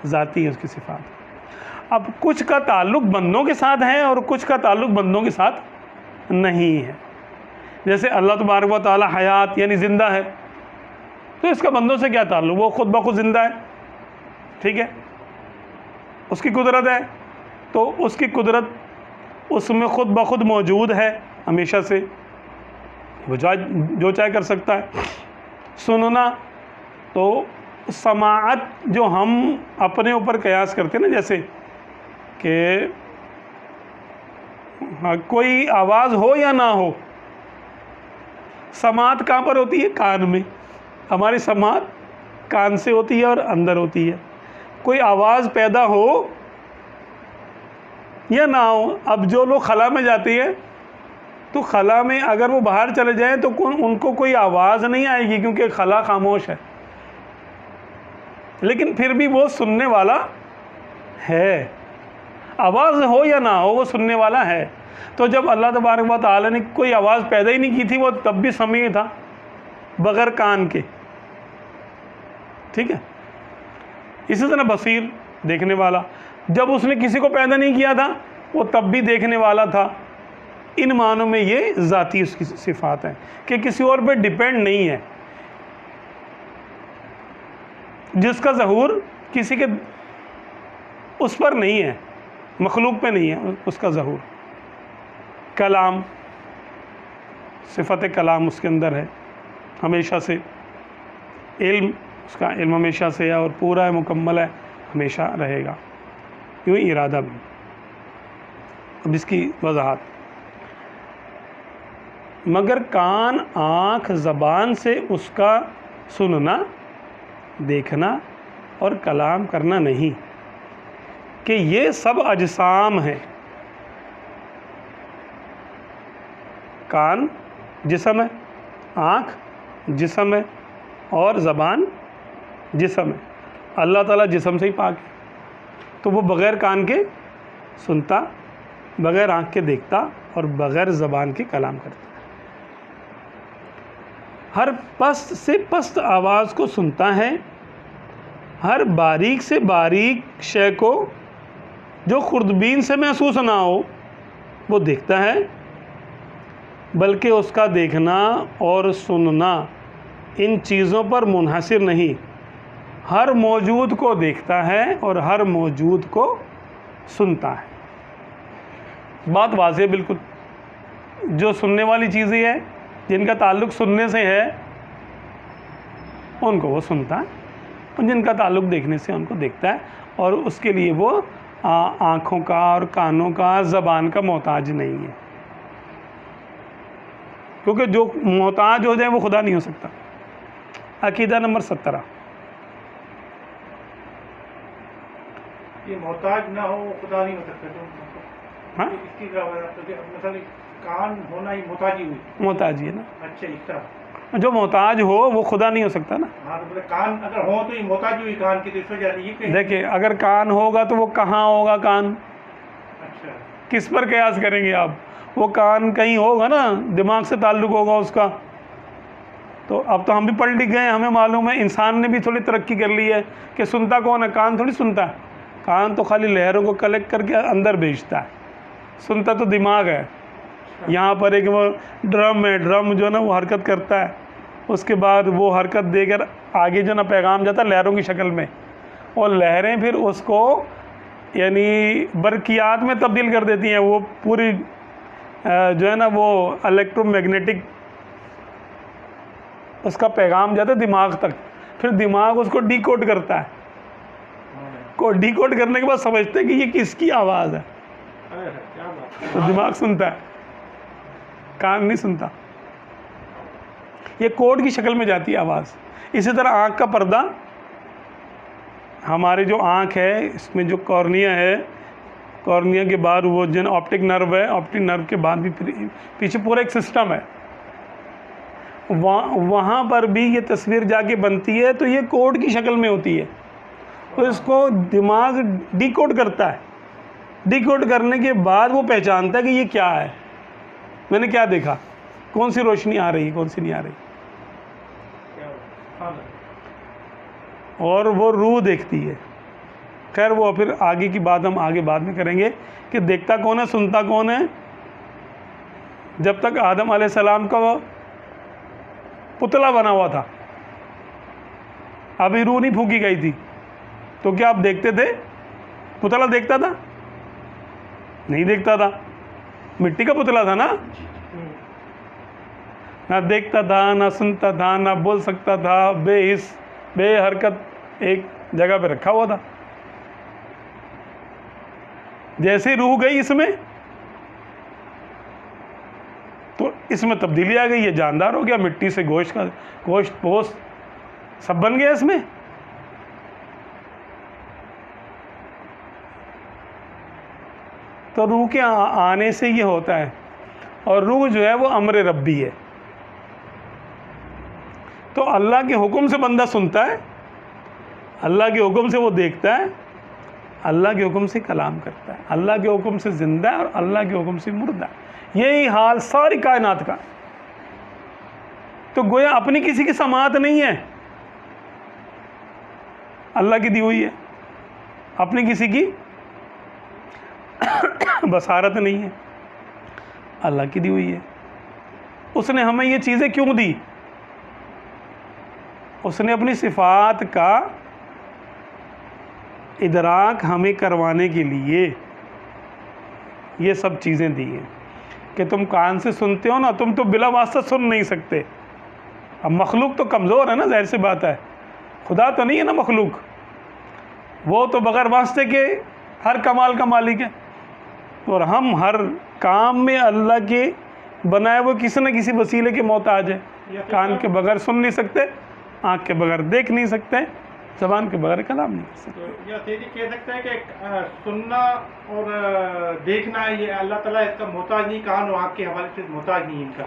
ذاتی ہے اس کی صفات. اب کچھ کا تعلق بندوں کے ساتھ ہے اور کچھ کا تعلق بندوں کے ساتھ نہیں ہے. جیسے اللہ تبارک و تعالیٰ حیات یعنی زندہ ہے، تو اس کا بندوں سے کیا تعلق؟ وہ خود بخود زندہ ہے، ٹھیک ہے. اس کی قدرت ہے تو اس کی قدرت اس میں خود بخود موجود ہے ہمیشہ سے، وہ جو چاہے کر سکتا ہے. سننا تو سماعت جو ہم اپنے اوپر قیاس کرتے ہیں نا، جیسے کہ کوئی آواز ہو یا نہ ہو، سماعت کہاں پر ہوتی ہے؟ کان میں. ہماری سماعت کان سے ہوتی ہے اور اندر ہوتی ہے. کوئی آواز پیدا ہو یا نہ ہو، اب جو لوگ خلا میں جاتے ہیں تو خلا میں اگر وہ باہر چلے جائیں تو ان کو کوئی آواز نہیں آئے گی، کیونکہ خلا خاموش ہے، لیکن پھر بھی وہ سننے والا ہے. آواز ہو یا نہ ہو وہ سننے والا ہے. تو جب اللہ تبارک و تعالیٰ نے کوئی آواز پیدا ہی نہیں کی تھی، وہ تب بھی سمیع تھا بغیر کان کے، ٹھیک ہے. اسی طرح بصیر، دیکھنے والا، جب اس نے کسی کو پیدا نہیں کیا تھا وہ تب بھی دیکھنے والا تھا. ان معنوں میں یہ ذاتی اس کی صفات ہیں کہ کسی اور پہ ڈیپینڈ نہیں ہے، جس کا ظہور کسی کے اس پر نہیں ہے، مخلوق پہ نہیں ہے اس کا ظہور. کلام، صفت کلام اس کے اندر ہے ہمیشہ سے. علم، اس کا علم ہمیشہ سے ہے اور پورا ہے، مکمل ہے، ہمیشہ رہے گا. یوں ارادہ بھی. اب اس کی وضاحت، مگر کان، آنکھ، زبان سے اس کا سننا، دیکھنا اور کلام کرنا نہیں، کہ یہ سب اجسام ہیں. کان جسم ہے، آنکھ جسم ہے اور زبان جسم ہے. اللہ تعالیٰ جسم سے ہی پاک ہے، تو وہ بغیر کان کے سنتا بغیر آنکھ کے دیکھتا اور بغیر زبان کے کلام کرتا ہے، ہر پست سے پست آواز کو سنتا ہے، ہر باریک سے باریک شے کو جو خوردبین سے محسوس نہ ہو وہ دیکھتا ہے، بلکہ اس کا دیکھنا اور سننا ان چیزوں پر منحصر نہیں، ہر موجود کو دیکھتا ہے اور ہر موجود کو سنتا ہے۔ بات واضح ہے بالکل، جو سننے والی چیزیں ہیں جن کا تعلق سننے سے ہے ان کو وہ سنتا ہے، اور جن کا تعلق دیکھنے سے ان کو دیکھتا ہے، اور اس کے لیے وہ آنکھوں کا اور کانوں کا زبان کا محتاج نہیں ہے، کیونکہ جو محتاج ہو جائے وہ خدا نہیں ہو سکتا۔ عقیدہ نمبر 17۔ یہ محتاج نہ ہو وہ خدا نہیں ہو سکتا، ہاں اس کی مثلا کان ہونا ہی محتاجی ہوئی، محتاجی ہے نا، اچھا اس طرح۔ جو محتاج ہو وہ خدا نہیں ہو سکتا نا۔ ہاں تو کان اگر ہو تو یہ محتاجی ہوئی کان کی، تو اس وجہ یہ کہ دیکھیں اگر کان ہوگا تو وہ کہاں ہوگا کان؟ اچھا کس پر قیاس کریں گے آپ؟ وہ کان کہیں ہوگا نا، دماغ سے تعلق ہوگا اس کا۔ تو اب تو ہم بھی پڑھ لکھ گئے ہیں، ہمیں معلوم ہے انسان نے بھی تھوڑی ترقی کر لی ہے کہ سنتا کون ہے؟ کان تھوڑی سنتا ہے، کان تو خالی لہروں کو کلیکٹ کر کے اندر بھیجتا ہے، سنتا تو دماغ ہے۔ یہاں پر ایک وہ ڈرم ہے، ڈرم جو نا وہ حرکت کرتا ہے، اس کے بعد وہ حرکت دے کر آگے جو نا پیغام جاتا ہے لہروں کی شکل میں، اور لہریں پھر اس کو یعنی برقیات میں تبدیل کر دیتی ہیں، وہ پوری جو ہے نا وہ الیکٹرو میگنیٹک اس کا پیغام جاتا ہے دماغ تک، پھر دماغ اس کو ڈی کوڈ کرتا ہے، کو ڈی کوڈ کرنے کے بعد سمجھتے ہیں کہ یہ کس کی آواز ہے، کیا بات تو دماغ سنتا ہے، کان نہیں سنتا۔ یہ کوڈ کی شکل میں جاتی ہے آواز۔ اسی طرح آنکھ کا پردہ، ہماری جو آنکھ ہے اس میں جو کارنیا ہے، کارنیا کے بعد وہ جن آپٹک نرو ہے، آپٹک نرو کے بعد بھی پیچھے پورا ایک سسٹم ہے، وہاں پر بھی یہ تصویر جا کے بنتی ہے، تو یہ کوڈ کی شکل میں ہوتی ہے، تو اس کو دماغ ڈی کوڈ کرتا ہے، ڈی کوڈ کرنے کے بعد وہ پہچانتا ہے کہ یہ کیا ہے، میں نے کیا دیکھا، کون سی روشنی آ رہی ہے کون سی نہیں آ رہی، اور وہ روح دیکھتی ہے۔ خیر وہ پھر آگے کی بات ہم آگے بعد میں کریں گے کہ دیکھتا کون ہے سنتا کون ہے۔ جب تک آدم علیہ السلام کا پتلا بنا ہوا تھا، ابھی روح نہیں پھونکی گئی تھی، تو کیا آپ دیکھتے تھے؟ پتلا دیکھتا تھا؟ نہیں دیکھتا تھا، مٹی کا پتلا تھا نا، نہ دیکھتا تھا نہ سنتا تھا نہ بول سکتا تھا، بے حس بے حرکت ایک جگہ پہ رکھا ہوا تھا۔ جیسے روح گئی اس میں تو اس میں تبدیلی آ گئی، یہ جاندار ہو گیا، مٹی سے گوشت پوست سب بن گیا اس میں۔ تو روح کے آنے سے یہ ہوتا ہے، اور روح جو ہے وہ امر ربی ہے، تو اللہ کے حکم سے بندہ سنتا ہے، اللہ کے حکم سے وہ دیکھتا ہے، اللہ کے حکم سے کلام کرتا ہے، اللہ کے حکم سے زندہ ہے اور اللہ کے حکم سے مردہ ہے۔ یہی حال ساری کائنات کا، تو گویا اپنی کسی کی سماعت نہیں ہے، اللہ کی دی ہوئی ہے، اپنی کسی کی بصارت نہیں ہے، اللہ کی دی ہوئی ہے۔ اس نے ہمیں یہ چیزیں کیوں دی؟ اس نے اپنی صفات کا ادراک ہمیں کروانے کے لیے یہ سب چیزیں دی ہیں کہ تم کان سے سنتے ہو نا، تم تو بلا واسطہ سن نہیں سکتے۔ اب مخلوق تو کمزور ہے نا، ظاہر سی بات ہے، خدا تو نہیں ہے نا مخلوق، وہ تو بغیر واسطے کے ہر کمال کا مالک ہے، اور ہم ہر کام میں اللہ کے بنائے ہوئے کسی نہ کسی وسیلے کے محتاج ہیں۔ کان کے بغیر سن نہیں سکتے، آنکھ کے بغیر دیکھ نہیں سکتے، زبان کے بغیر کلام نہیں کر سکتے۔ یا تیری کہہ سکتا ہے کہ سننا اور دیکھنا یہ اللہ تعالیٰ اس کا محتاج نہیں، کان و آنکھ کے حوالے سے محتاج نہیں ان کا۔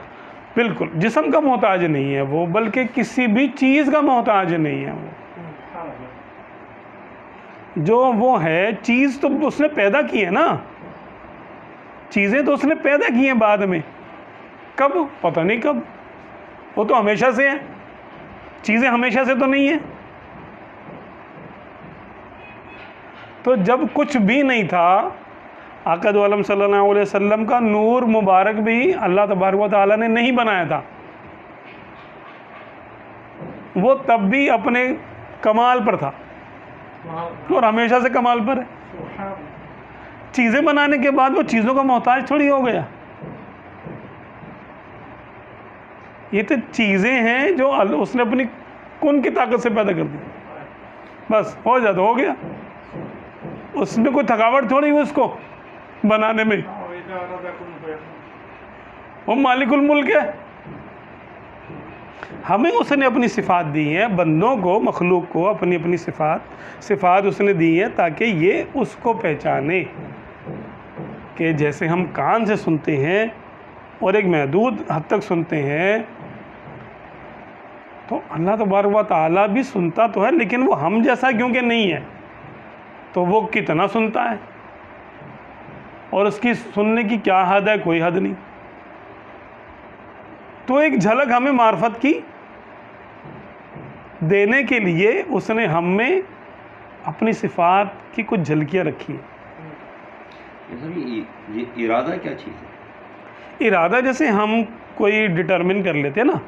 بالکل، جسم کا محتاج نہیں ہے وہ، بلکہ کسی بھی چیز کا محتاج نہیں ہے وہ، جو وہ ہے چیز تو اس نے پیدا کی ہے نا، چیزیں تو اس نے پیدا کی ہیں بعد میں، کب پتہ نہیں کب، وہ تو ہمیشہ سے ہیں، چیزیں ہمیشہ سے تو نہیں ہیں۔ تو جب کچھ بھی نہیں تھا، آقا دو عالم صلی اللہ علیہ وسلم کا نور مبارک بھی اللہ تبارک و تعالیٰ نے نہیں بنایا تھا، وہ تب بھی اپنے کمال پر تھا اور ہمیشہ سے کمال پر ہے۔ چیزیں بنانے کے بعد وہ چیزوں کا محتاج تھوڑی ہو گیا، یہ تو چیزیں ہیں جو اس نے اپنی کن کی طاقت سے پیدا کر دی، بس ہو جاتا ہو گیا، اس میں کوئی تھکاوٹ تھوڑی ہوئی اس کو بنانے میں، وہ مالک الملک ہے۔ ہمیں اس نے اپنی صفات دی ہیں، بندوں کو، مخلوق کو اپنی اپنی صفات اس نے دی ہیں تاکہ یہ اس کو پہچانے کہ جیسے ہم کان سے سنتے ہیں اور ایک محدود حد تک سنتے ہیں، تو اللہ تبارک و تعالیٰ بھی سنتا تو ہے، لیکن وہ ہم جیسا کیونکہ نہیں ہے، تو وہ کتنا سنتا ہے اور اس کی سننے کی کیا حد ہے، کوئی حد نہیں۔ تو ایک جھلک ہمیں معرفت کی دینے کے لیے اس نے ہم میں اپنی صفات کی کچھ جھلکیاں رکھی ہیں۔ یہ ارادہ کیا چیز ہے؟ ارادہ جیسے ہم کوئی ڈٹرمن کر لیتے ہیں نا،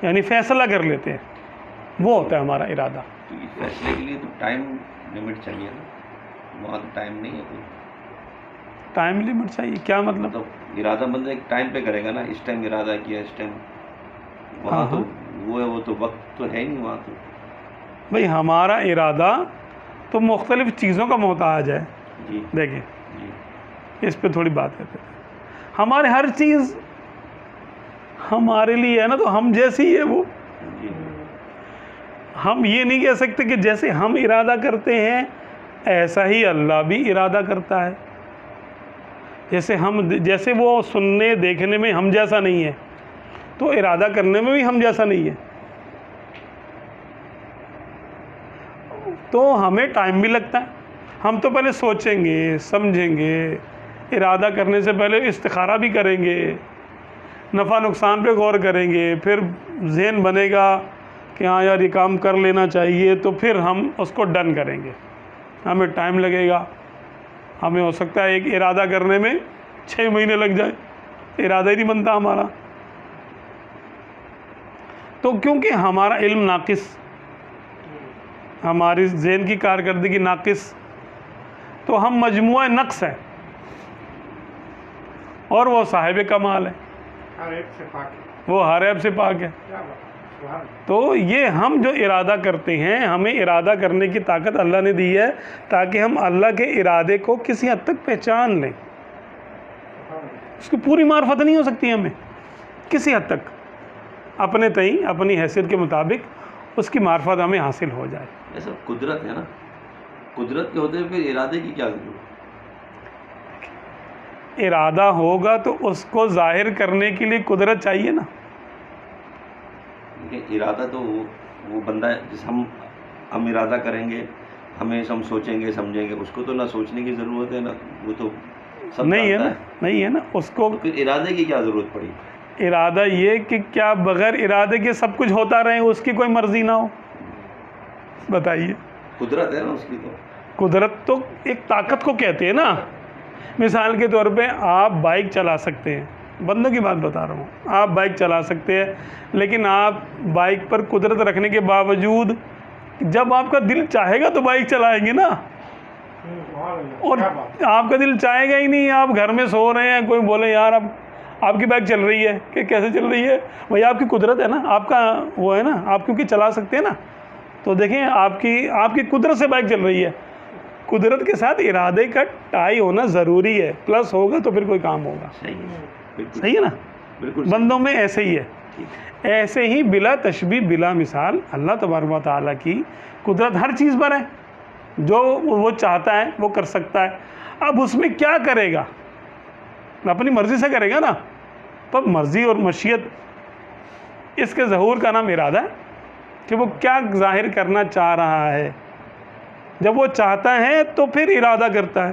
یعنی فیصلہ کر لیتے ہیں، وہ ہوتا ہے ہمارا ارادہ۔ تو اس فیصلے کے لیے تو ٹائم لمٹ چاہیے نا، وہاں تو ٹائم نہیں ہے کوئی۔ ٹائم لمٹ چاہیے کیا مطلب؟ تو ارادہ بندہ ایک ٹائم پہ کرے گا نا، اس ٹائم ارادہ کیا، اس ٹائم، وہاں تو وہ ہے، وہ تو وقت تو ہے ہی نہیں وہاں تو۔ بھئی ہمارا ارادہ تو مختلف چیزوں کا محتاج ہے۔ جی دیکھیں جی، اس پہ تھوڑی بات کرتے ہیں۔ ہمارے ہر چیز ہمارے لیے ہے نا، تو ہم جیسی ہے وہ، جی ہم یہ نہیں کہہ سکتے کہ جیسے ہم ارادہ کرتے ہیں ایسا ہی اللہ بھی ارادہ کرتا ہے۔ جیسے وہ سننے دیکھنے میں ہم جیسا نہیں ہے، تو ارادہ کرنے میں بھی ہم جیسا نہیں ہے، تو ہمیں ٹائم بھی لگتا ہے۔ ہم تو پہلے سوچیں گے، سمجھیں گے، ارادہ کرنے سے پہلے استخارہ بھی کریں گے، نفع نقصان پہ غور کریں گے، پھر ذہن بنے گا کہ ہاں یار یہ کام کر لینا چاہیے، تو پھر ہم اس کو ڈن کریں گے۔ ہمیں ٹائم لگے گا، ہمیں ہو سکتا ہے ایک ارادہ کرنے میں 6 مہینے لگ جائے، ارادہ ہی نہیں بنتا ہمارا۔ تو کیونکہ ہمارا علم ناقص، ہماری ذہن کی کارکردگی ناقص، تو ہم مجموعہ نقص ہیں اور وہ صاحب کمال ہے، ہر ایک سے پاک ہے۔ وہ ہر عیب سے پاک ہے۔ کیا بات ہے، سبحان اللہ۔ تو یہ ہم جو ارادہ کرتے ہیں، ہمیں ارادہ کرنے کی طاقت اللہ نے دی ہے تاکہ ہم اللہ کے ارادے کو کسی حد تک پہچان لیں۔ اس کی پوری معرفت نہیں ہو سکتی ہمیں، کسی حد تک اپنے تئیں اپنی حیثیت کے مطابق اس کی معرفت ہمیں حاصل ہو جائے۔ ایسا قدرت ہے نا، قدرت کے ہوتے پھر ارادے کی کیا ضرورت؟ ارادہ ہوگا تو اس کو ظاہر کرنے کے لیے قدرت چاہیے نا۔ ارادہ تو وہ بندہ ہے، جس ہم ارادہ کریں گے، ہم سوچیں گے سمجھیں گے، اس کو تو نہ سوچنے کی ضرورت ہے، نہ وہ تو سب نہیں ہے جانتا نا، نہیں ہے نا اس کو۔ پھر ارادے کی کیا ضرورت پڑی؟ ارادہ یہ کہ کیا بغیر ارادے کے سب کچھ ہوتا رہے، اس کی کوئی مرضی نہ ہو؟ بتائیے۔ قدرت ہے نا اس کی تو۔ قدرت تو ایک طاقت کو کہتے ہیں نا۔ مثال کے طور پہ آپ بائک چلا سکتے ہیں، بندوں کی بات بتا رہا ہوں، آپ بائک چلا سکتے ہیں، لیکن آپ بائک پر قدرت رکھنے کے باوجود جب آپ کا دل چاہے گا تو بائک چلائیں گے نا، سبحان اللہ، اور کیا بات ہے۔ آپ کا دل چاہے گا ہی نہیں، آپ گھر میں سو رہے ہیں، کوئی بولے یار اب آپ کی بائک چل رہی ہے، کہ کیسے چل رہی ہے؟ بھائی آپ کی قدرت ہے نا، آپ کا وہ ہے نا، آپ کیونکہ چلا سکتے ہیں نا، تو دیکھیں آپ کی قدرت سے بائک چل رہی ہے۔ قدرت کے ساتھ ارادے کا ٹائی ہونا ضروری ہے، پلس ہوگا تو پھر کوئی کام ہوگا۔ صحیح ہے، بالکل صحیح ہے نا؟ بالکل بندوں میں ایسے ہی ہے، ایسے ہی بلا تشبیہ بلا مثال اللہ تبارک و تعالیٰ کی قدرت ہر چیز پر ہے، جو وہ چاہتا ہے وہ کر سکتا ہے۔ اب اس میں کیا کرے گا؟ اپنی مرضی سے کرے گا نا، تو مرضی اور مشیت، اس کے ظہور کا نام ارادہ ہے کہ وہ کیا ظاہر کرنا چاہ رہا ہے۔ جب وہ چاہتا ہے تو پھر ارادہ کرتا ہے،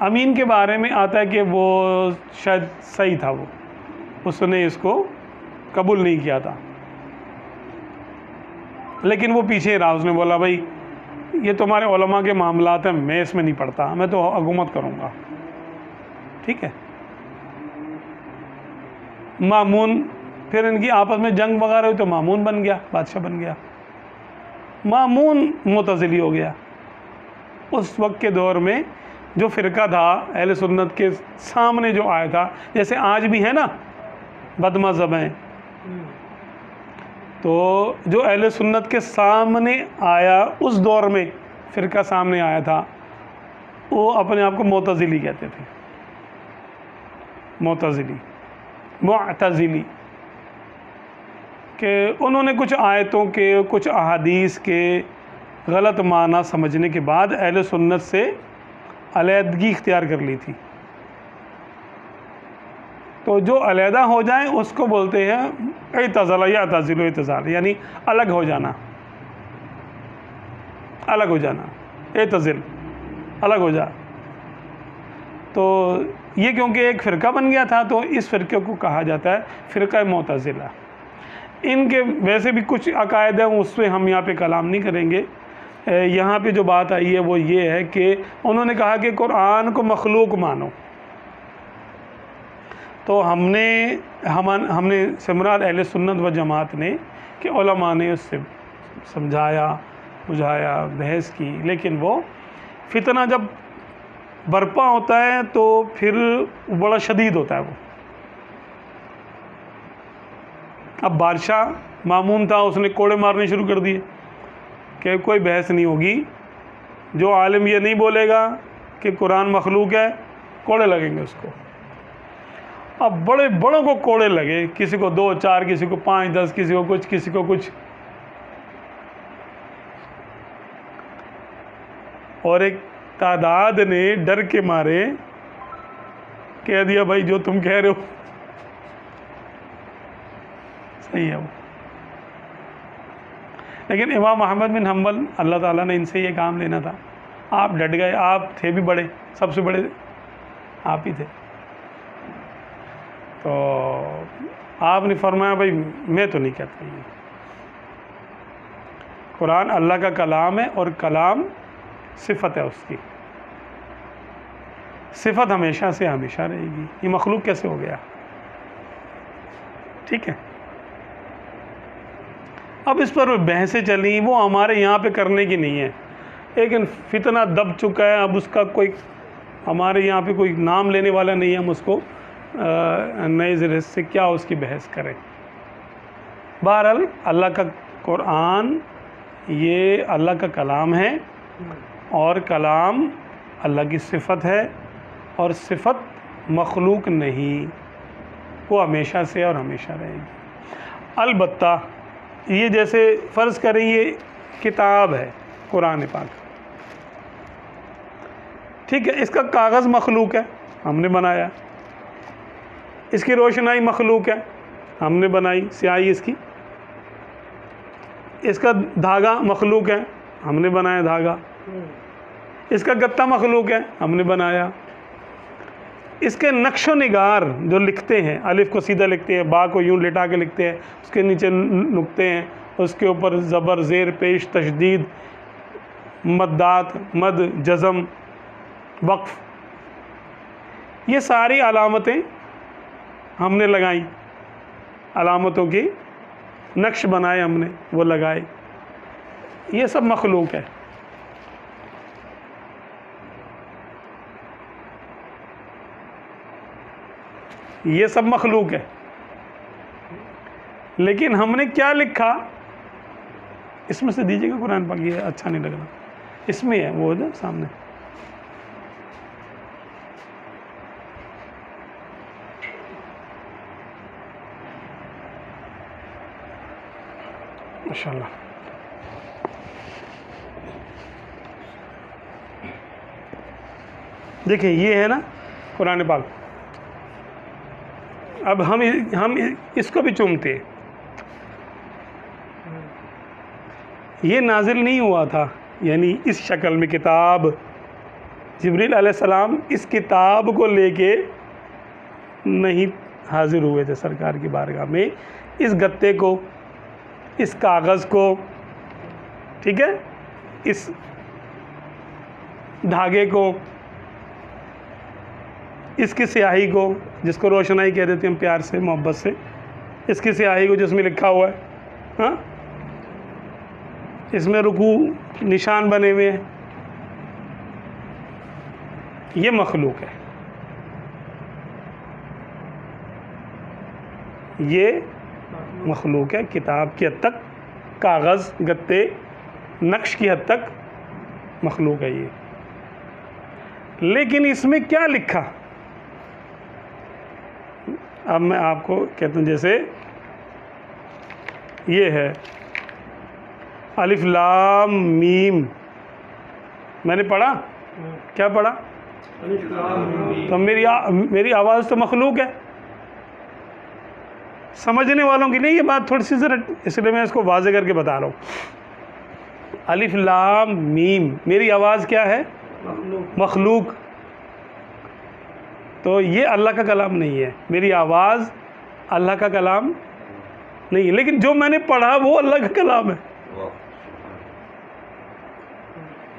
امین کے بارے میں آتا ہے کہ وہ شاید صحیح تھا، وہ اس نے اس کو قبول نہیں کیا تھا، لیکن وہ پیچھے رہا، اس نے بولا بھائی یہ تمہارے علماء کے معاملات ہیں، میں اس میں نہیں پڑھتا، میں تو حکومت کروں گا. ٹھیک ہے. مامون، پھر ان کی آپس میں جنگ وغیرہ ہوئی تو مامون بن گیا، بادشاہ بن گیا. مامون معتزلی ہو گیا. اس وقت کے دور میں جو فرقہ تھا اہل سنت کے سامنے جو آیا تھا، جیسے آج بھی ہے نا بد مذہب ہیں، تو جو اہل سنت کے سامنے آیا اس دور میں فرقہ سامنے آیا تھا، وہ اپنے آپ کو معتزلی کہتے تھے. معتزلی کہ انہوں نے کچھ آیتوں کے، کچھ احادیث کے غلط معنی سمجھنے کے بعد اہل سنت سے علیحدگی اختیار کر لی تھی. تو جو علیحدہ ہو جائیں اس کو بولتے ہیں اعتزال یا اعتزال، اعتزال یعنی الگ ہو جانا، الگ ہو جانا، اعتزل، الگ ہو جا. تو یہ کیونکہ ایک فرقہ بن گیا تھا تو اس فرقے کو کہا جاتا ہے فرقہ معتزلہ. ان کے ویسے بھی کچھ عقائد ہیں، اس پہ ہم یہاں پہ کلام نہیں کریں گے. یہاں پہ جو بات آئی ہے وہ یہ ہے کہ انہوں نے کہا کہ قرآن کو مخلوق مانو. تو ہم نے سمراد اہل سنت و جماعت نے کہ علماء نے اس سے سمجھایا، بجھایا، بحث کی، لیکن وہ فتنہ جب برپا ہوتا ہے تو پھر بڑا شدید ہوتا ہے. وہ اب بادشاہ مامون تھا، اس نے کوڑے مارنے شروع کر دیے کہ کوئی بحث نہیں ہوگی، جو عالم یہ نہیں بولے گا کہ قرآن مخلوق ہے، کوڑے لگیں گے اس کو. اب بڑے بڑوں کو کوڑے لگے، کسی کو 2 4، کسی کو 5 10، کسی کو کچھ، کسی کو کچھ. اور ایک تعداد نے ڈر کے مارے کہہ دیا بھائی جو تم کہہ رہے ہو صحیح ہے وہ. لیکن امام احمد بن حنبل، اللہ تعالیٰ نے ان سے یہ کام لینا تھا، آپ ڈٹ گئے. آپ تھے بھی بڑے، سب سے بڑے آپ ہی تھے. تو آپ نے فرمایا بھائی میں تو نہیں کہتا، یہ قرآن اللہ کا کلام ہے اور کلام صفت ہے، اس کی صفت ہمیشہ سے ہمیشہ رہے گی. یہ مخلوق کیسے ہو گیا؟ ٹھیک ہے. اب اس پر بحثیں چلیں، وہ ہمارے یہاں پہ کرنے کی نہیں ہے، لیکن فتنہ دب چکا ہے. اب اس کا کوئی ہمارے یہاں پہ کوئی نام لینے والا نہیں ہے، ہم اس کو نئے ذریعے سے کیا اس کی بحث کریں. بہرحال اللہ کا قرآن یہ اللہ کا کلام ہے، اور کلام اللہ کی صفت ہے، اور صفت مخلوق نہیں، وہ ہمیشہ سے اور ہمیشہ رہے گی. البتہ یہ جیسے فرض کریں یہ کتاب ہے قرآن پاک، ٹھیک ہے، اس کا کاغذ مخلوق ہے، ہم نے بنایا. اس کی روشنائی مخلوق ہے، ہم نے بنائی سیاہی اس کی. اس کا دھاگا مخلوق ہے، ہم نے بنایا دھاگا. اس کا گتا مخلوق ہے، ہم نے بنایا. اس کے نقش و نگار جو لکھتے ہیں، الف کو سیدھا لکھتے ہیں، با کو یوں لٹا کے لکھتے ہیں، اس کے نیچے نقطے ہیں، اس کے اوپر زبر، زیر، پیش، تشدید، مدات، مد، جزم، وقف، یہ ساری علامتیں ہم نے لگائیں. علامتوں کی نقش بنائے ہم نے، وہ لگائے. یہ سب مخلوق ہے. یہ سب مخلوق ہے، لیکن ہم نے کیا لکھا اس میں سے دیجیے گا قرآن پاک. یہ اچھا نہیں لگ رہا، اس میں ہے وہ ادھر سامنے. ماشاءاللہ. دیکھیں یہ ہے نا قرآن پاک. اب ہم اس کو بھی چومتے ہیں. یہ نازل نہیں ہوا تھا یعنی اس شکل میں کتاب جبریل علیہ السلام اس کتاب کو لے کے نہیں حاضر ہوئے تھے سرکار کی بارگاہ میں، اس گتے کو، اس کاغذ کو، ٹھیک ہے، اس دھاگے کو، اس کی سیاہی کو، جس کو روشنائی کہہ دیتے ہیں ہم پیار سے، محبت سے، اس کی سیاہی کو جس میں لکھا ہوا ہے، ہاں، اس میں رکوع نشان بنے ہوئے ہیں، یہ مخلوق ہے، یہ مخلوق ہے، کتاب کی حد تک، کاغذ، گتے، نقش کی حد تک مخلوق ہے یہ۔ لیکن اس میں کیا لکھا؟ اب میں آپ کو کہتا ہوں، جیسے یہ ہے الف لام میم، میں نے پڑھا، کیا پڑھا؟ تو میری آواز تو مخلوق ہے، سمجھنے والوں کی نہیں یہ بات تھوڑی سی ذرا، اس لیے میں اس کو واضح کر کے بتا رہا ہوں۔ الف لام میم، میری آواز کیا ہے؟ مخلوق۔ تو یہ اللہ کا کلام نہیں ہے، میری آواز اللہ کا کلام نہیں ہے، لیکن جو میں نے پڑھا وہ اللہ کا کلام ہے۔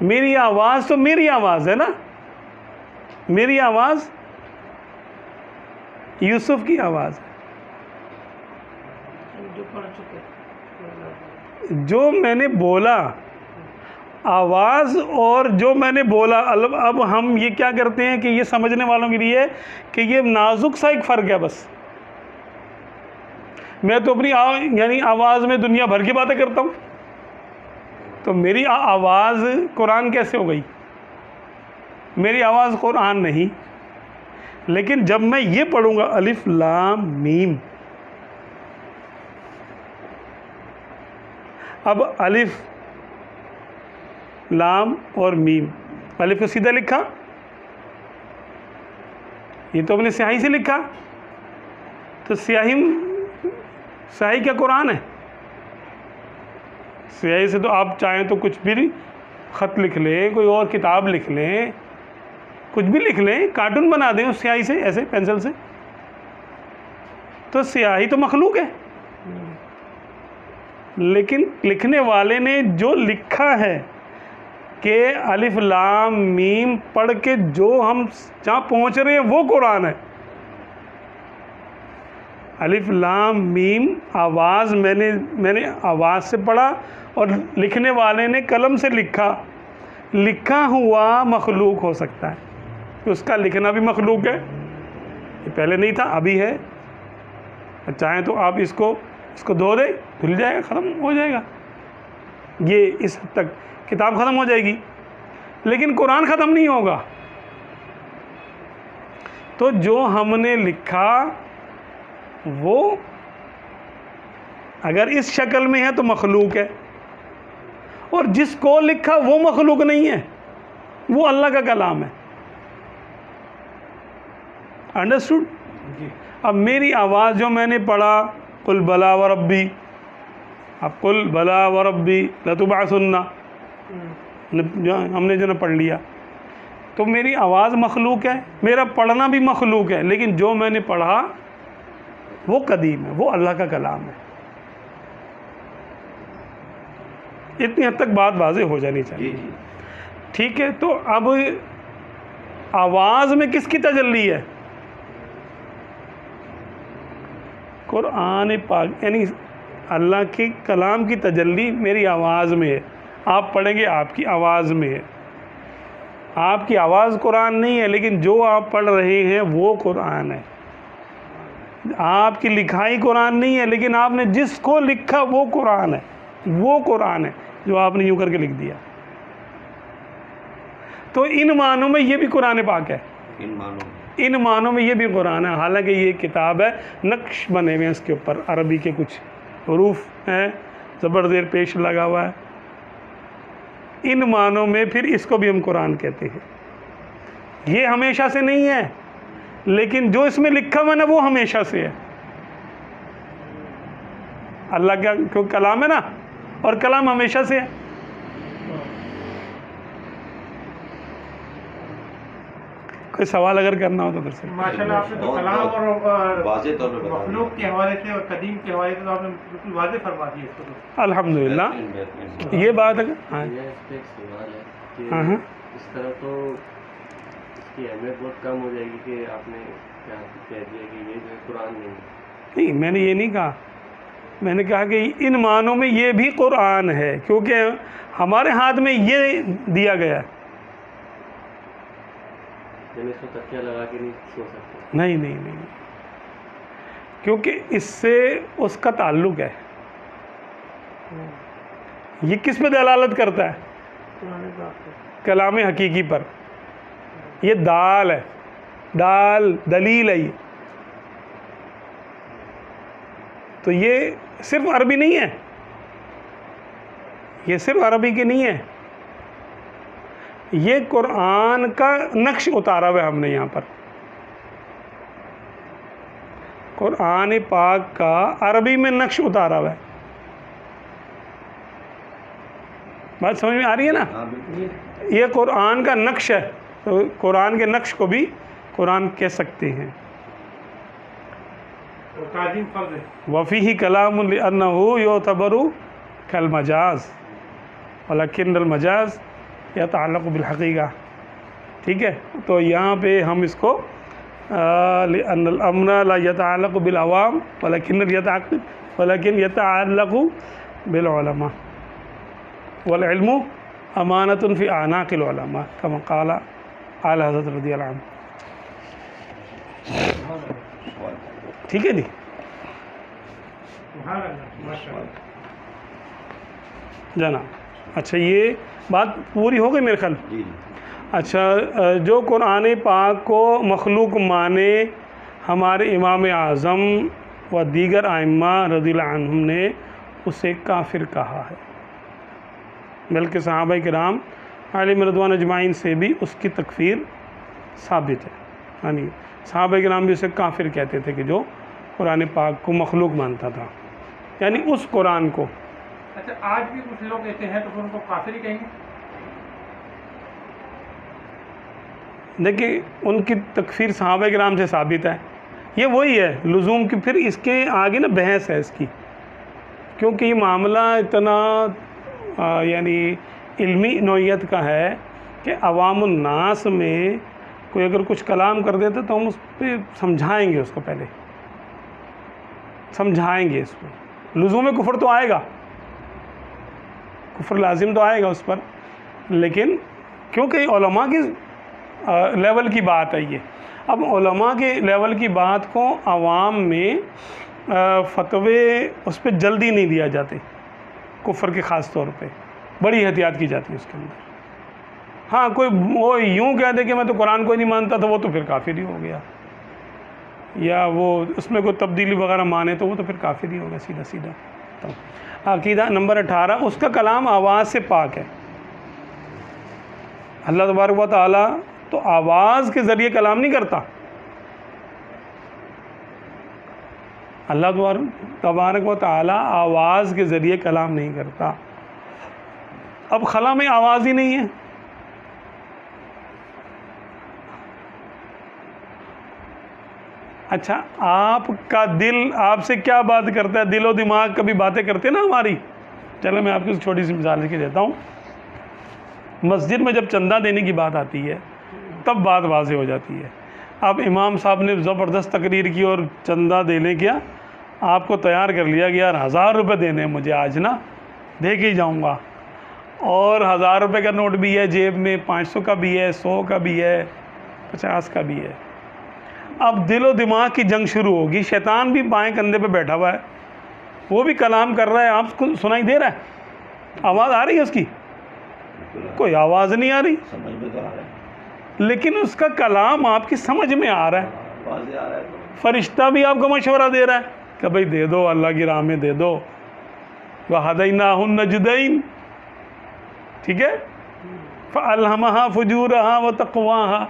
میری آواز تو میری آواز ہے نا، میری آواز یوسف کی آواز ہے، جو میں نے بولا آواز اور جو میں نے بولا۔ اب ہم یہ کیا کرتے ہیں کہ یہ سمجھنے والوں کے لیے کہ یہ نازک سا ایک فرق ہے بس، میں تو اپنی یعنی آواز میں دنیا بھر کی باتیں کرتا ہوں، تو میری آواز قرآن کیسے ہو گئی؟ میری آواز قرآن نہیں، لیکن جب میں یہ پڑھوں گا الف لام میم، اب الف لام اور میم، الف کو سیدھا لکھا، یہ تو اپنے سیاہی سے لکھا، تو سیاہی کیا قرآن ہے؟ سیاہی سے تو آپ چاہیں تو کچھ بھی خط لکھ لیں، کوئی اور کتاب لکھ لیں، کچھ بھی لکھ لیں، کارٹون بنا دیں اس سیاہی سے، ایسے پینسل سے، تو سیاہی تو مخلوق ہے، لیکن لکھنے والے نے جو لکھا ہے کہ الف لام میم پڑھ کے جو ہم جہاں پہنچ رہے ہیں وہ قرآن ہے۔ الف لام میم آواز میں نے آواز سے پڑھا، اور لکھنے والے نے قلم سے لکھا ہوا مخلوق ہو سکتا ہے، اس کا لکھنا بھی مخلوق ہے، یہ پہلے نہیں تھا ابھی ہے، چاہیں تو آپ اس کو دھو دیں، دھل جائے گا، ختم ہو جائے گا، یہ اس حد تک کتاب ختم ہو جائے گی، لیکن قرآن ختم نہیں ہوگا۔ تو جو ہم نے لکھا وہ اگر اس شکل میں ہے تو مخلوق ہے، اور جس کو لکھا وہ مخلوق نہیں ہے، وہ اللہ کا کلام ہے۔ انڈرسٹوڈ؟ اب میری آواز جو میں نے پڑھا قل بلا وربی، اب قل بلا وربی لتبعثن، ہم نے جو پڑھ لیا، تو میری آواز مخلوق ہے، میرا پڑھنا بھی مخلوق ہے، لیکن جو میں نے پڑھا وہ قدیم ہے، وہ اللہ کا کلام ہے۔ اتنی حد تک بات واضح ہو جانی چاہیے، ٹھیک ہے؟ تو اب آواز میں کس کی تجلی ہے؟ قرآن پاک، یعنی اللہ کے کلام کی تجلی میری آواز میں ہے، آپ پڑھیں گے آپ کی آواز میں ہے، آپ کی آواز قرآن نہیں ہے، لیکن جو آپ پڑھ رہے ہیں وہ قرآن ہے۔ آپ کی لکھائی قرآن نہیں ہے، لیکن آپ نے جس کو لکھا وہ قرآن ہے، وہ قرآن ہے جو آپ نے یوں کر کے لکھ دیا۔ تو ان معنوں میں یہ بھی قرآن پاک ہے، ان معنوں میں یہ بھی قرآن ہے، حالانکہ یہ کتاب ہے، نقش بنے ہوئے ہیں اس کے اوپر، عربی کے کچھ حروف ہیں، زبر زیر پیش لگا ہوا ہے، ان معنوں میں پھر اس کو بھی ہم قرآن کہتے ہیں۔ یہ ہمیشہ سے نہیں ہے، لیکن جو اس میں لکھا ہوا نا وہ ہمیشہ سے ہے، اللہ کا کیوں کلام ہے نا، اور کلام ہمیشہ سے ہے۔ کوئی سوال اگر کرنا ہو تو کر سکتے ہیں۔ ماشاءاللہ آپ نے تو کلام اور واضح طور پہ بتا مخلوق کے حوالے سے اور قدیم کے حوالے سے تو آپ نے بالکل واضح فرما دیا اس کو تو۔ الحمدللہ یہ بات اگر ہاں یہ اس پہ ایک سوال ہے کہ ہاں ہاں اس طرح تو اس کی اہمیت بہت کم ہو جائے گی کہ آپ نے کیا کہہ دیا کہ یہ جو ہے قرآن نہیں ہے۔ نہیں، میں نے یہ نہیں کہا، میں نے کہا کہ ان معنوں میں یہ بھی قرآن ہے، کیونکہ ہمارے ہاتھ میں یہ دیا گیا ہے۔ یعنی اس کو تکیہ لگا کے نہیں سو سکتے۔ نہیں نہیں نہیں، کیونکہ اس سے اس کا تعلق ہے۔ یہ کس پہ دلالت کرتا ہے؟ کلام حقیقی پر۔ یہ دال ہے، دال دلیل ہے۔ تو یہ صرف عربی نہیں ہے، یہ صرف عربی کی نہیں ہے، یہ قرآن کا نقش اتارا ہوا ہے ہم نے یہاں پر۔ قرآن پاک کا عربی میں نقش اتارا ہوا ہے۔ بات سمجھ میں آ رہی ہے نا؟ یہ قرآن کا نقش ہے، تو قرآن کے نقش کو بھی قرآن کہہ سکتے ہیں۔ تعظیم فرض ہے۔ وفیہ کلام لأنہ یعتبر کالمجاز ولکن المجاز یتعلق بالحقیقہ۔ ٹھیک ہے، تو یہاں پہ ہم اس کو لأن الامر لا يتعلق بالعوام ولكن يتعلق بالعلماء والعلم امانۃ فی اعناق العلماء كما قال اعلی حضرت رضی اللہ عنہ۔ ٹھیک ہے جی، سبحان اللہ، ماشاءاللہ۔ جناب اچھا یہ بات پوری ہو گئی میرے خیال۔ جی اچھا، جو قرآن پاک کو مخلوق مانے ہمارے امام اعظم و دیگر ائمہ رضی اللہ عنہم نے اسے کافر کہا ہے، بلکہ صحابہ کرام علیہم رضوان اجمعین سے بھی اس کی تکفیر ثابت ہے۔ یعنی صحابہ کرام بھی اسے کافر کہتے تھے کہ جو قرآن پاک کو مخلوق مانتا تھا، یعنی اس قرآن کو۔ اچھا، آج بھی کچھ لوگ ایسے ہیں تو پھر ان کو کافر ہی کہیں گے؟ دیکھیں ان کی تکفیر صحابہ کرام سے ثابت ہے، یہ وہی ہے لزوم کی، پھر اس کے آگے نا بحث ہے اس کی، کیونکہ یہ معاملہ اتنا یعنی علمی نوعیت کا ہے کہ عوام الناس میں کوئی اگر کچھ کلام کر دیتا تو ہم اس پہ سمجھائیں گے، اس کو پہلے سمجھائیں گے، اس کو لزوم کفر تو آئے گا، کفر لازم تو آئے گا اس پر، لیکن کیونکہ علماء کی لیول کی بات ہے یہ، اب علماء کے لیول کی بات کو عوام میں فتوے اس پہ جلدی نہیں دیا جاتے، کفر کے خاص طور پہ بڑی احتیاط کی جاتی ہے اس کے اندر۔ ہاں کوئی وہ یوں کہہ دے کہ میں تو قرآن کو نہیں مانتا تھا، وہ تو پھر کافر ہی ہو گیا، یا وہ اس میں کوئی تبدیلی وغیرہ مانے تو وہ تو پھر کافر ہی ہو گیا سیدھا سیدھا۔ تو عقیدہ نمبر 18، اس کا کلام آواز سے پاک ہے۔ اللہ تبارک و تعالیٰ تو آواز کے ذریعے کلام نہیں کرتا، اللہ تبارک و تعالیٰ آواز کے ذریعے کلام نہیں کرتا۔ اب خلا میں آواز ہی نہیں ہے، اچھا آپ کا دل آپ سے کیا بات کرتا ہے؟ دل و دماغ کبھی باتیں کرتے نا ہماری۔ چلو میں آپ کو چھوٹی سی مثال لے کے دیتا ہوں۔ مسجد میں جب چندہ دینے کی بات آتی ہے تب بات واضح ہو جاتی ہے۔ اب امام صاحب نے زبردست تقریر کی اور چندہ دینے کیا، آپ کو تیار کر لیا کہ یار 1000 روپے دینے مجھے آج نا، دے کے ہی جاؤں گا، اور 1000 روپے کا نوٹ بھی ہے جیب میں، 500 کا بھی ہے، 100 کا بھی ہے، 50 کا بھی ہے۔ اب دل و دماغ کی جنگ شروع ہوگی، شیطان بھی بائیں کندھے پہ بیٹھا ہوا ہے، وہ بھی کلام کر رہا ہے، آپ کو سنائی دے رہا ہے، آواز آ رہی ہے اس کی؟ کوئی آواز نہیں آ رہی، سمجھ میں تو آ رہا ہے، لیکن اس کا کلام آپ کی سمجھ میں آ رہا ہے۔ واضح آ رہا ہے تو فرشتہ بھی آپ کو مشورہ دے رہا ہے کہ بھائی دے دو، اللہ کی راہ میں دے دو، وَهَدَيْنَاهُ النَّجْدَيْنِ، ٹھیک ہے، فَأَلْهَمَهَا فُجُورَهَا وَتَقْوَاهَا۔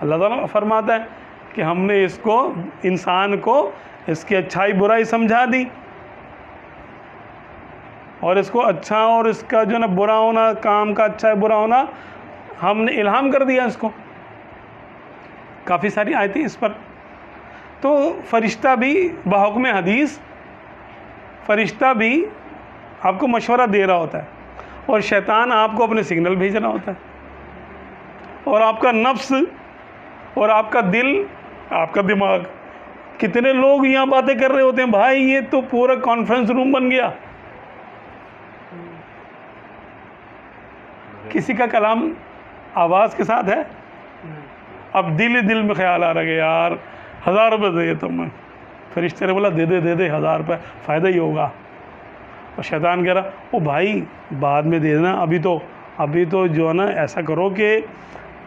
اللہ تعالیٰ فرماتا ہے کہ ہم نے اس کو، انسان کو، اس کی اچھائی برائی سمجھا دی، اور اس کو اچھا اور اس کا جو نا برا ہونا، کام کا اچھا ہے برا ہونا ہم نے الہام کر دیا اس کو۔ کافی ساری آیتیں اس پر. تو فرشتہ بھی بحکم حدیث فرشتہ بھی آپ کو مشورہ دے رہا ہوتا ہے, اور شیطان آپ کو اپنے سگنل بھیج رہا ہوتا ہے, اور آپ کا نفس اور آپ کا دل, آپ کا دماغ. کتنے لوگ یہاں باتیں کر رہے ہوتے ہیں بھائی, یہ تو پورا کانفرنس روم بن گیا. کسی کا کلام آواز کے ساتھ ہے, اب دل ہی دل میں خیال آ رہا ہے کہ یار 1000 روپے دے دیتا ہوں میں. فرشتے نے بولا دے دے 1000 روپے, فائدہ ہی ہوگا. اور شیطان کہہ رہا او بھائی بعد میں دے دینا, ابھی تو جو ہے نا ایسا کرو کہ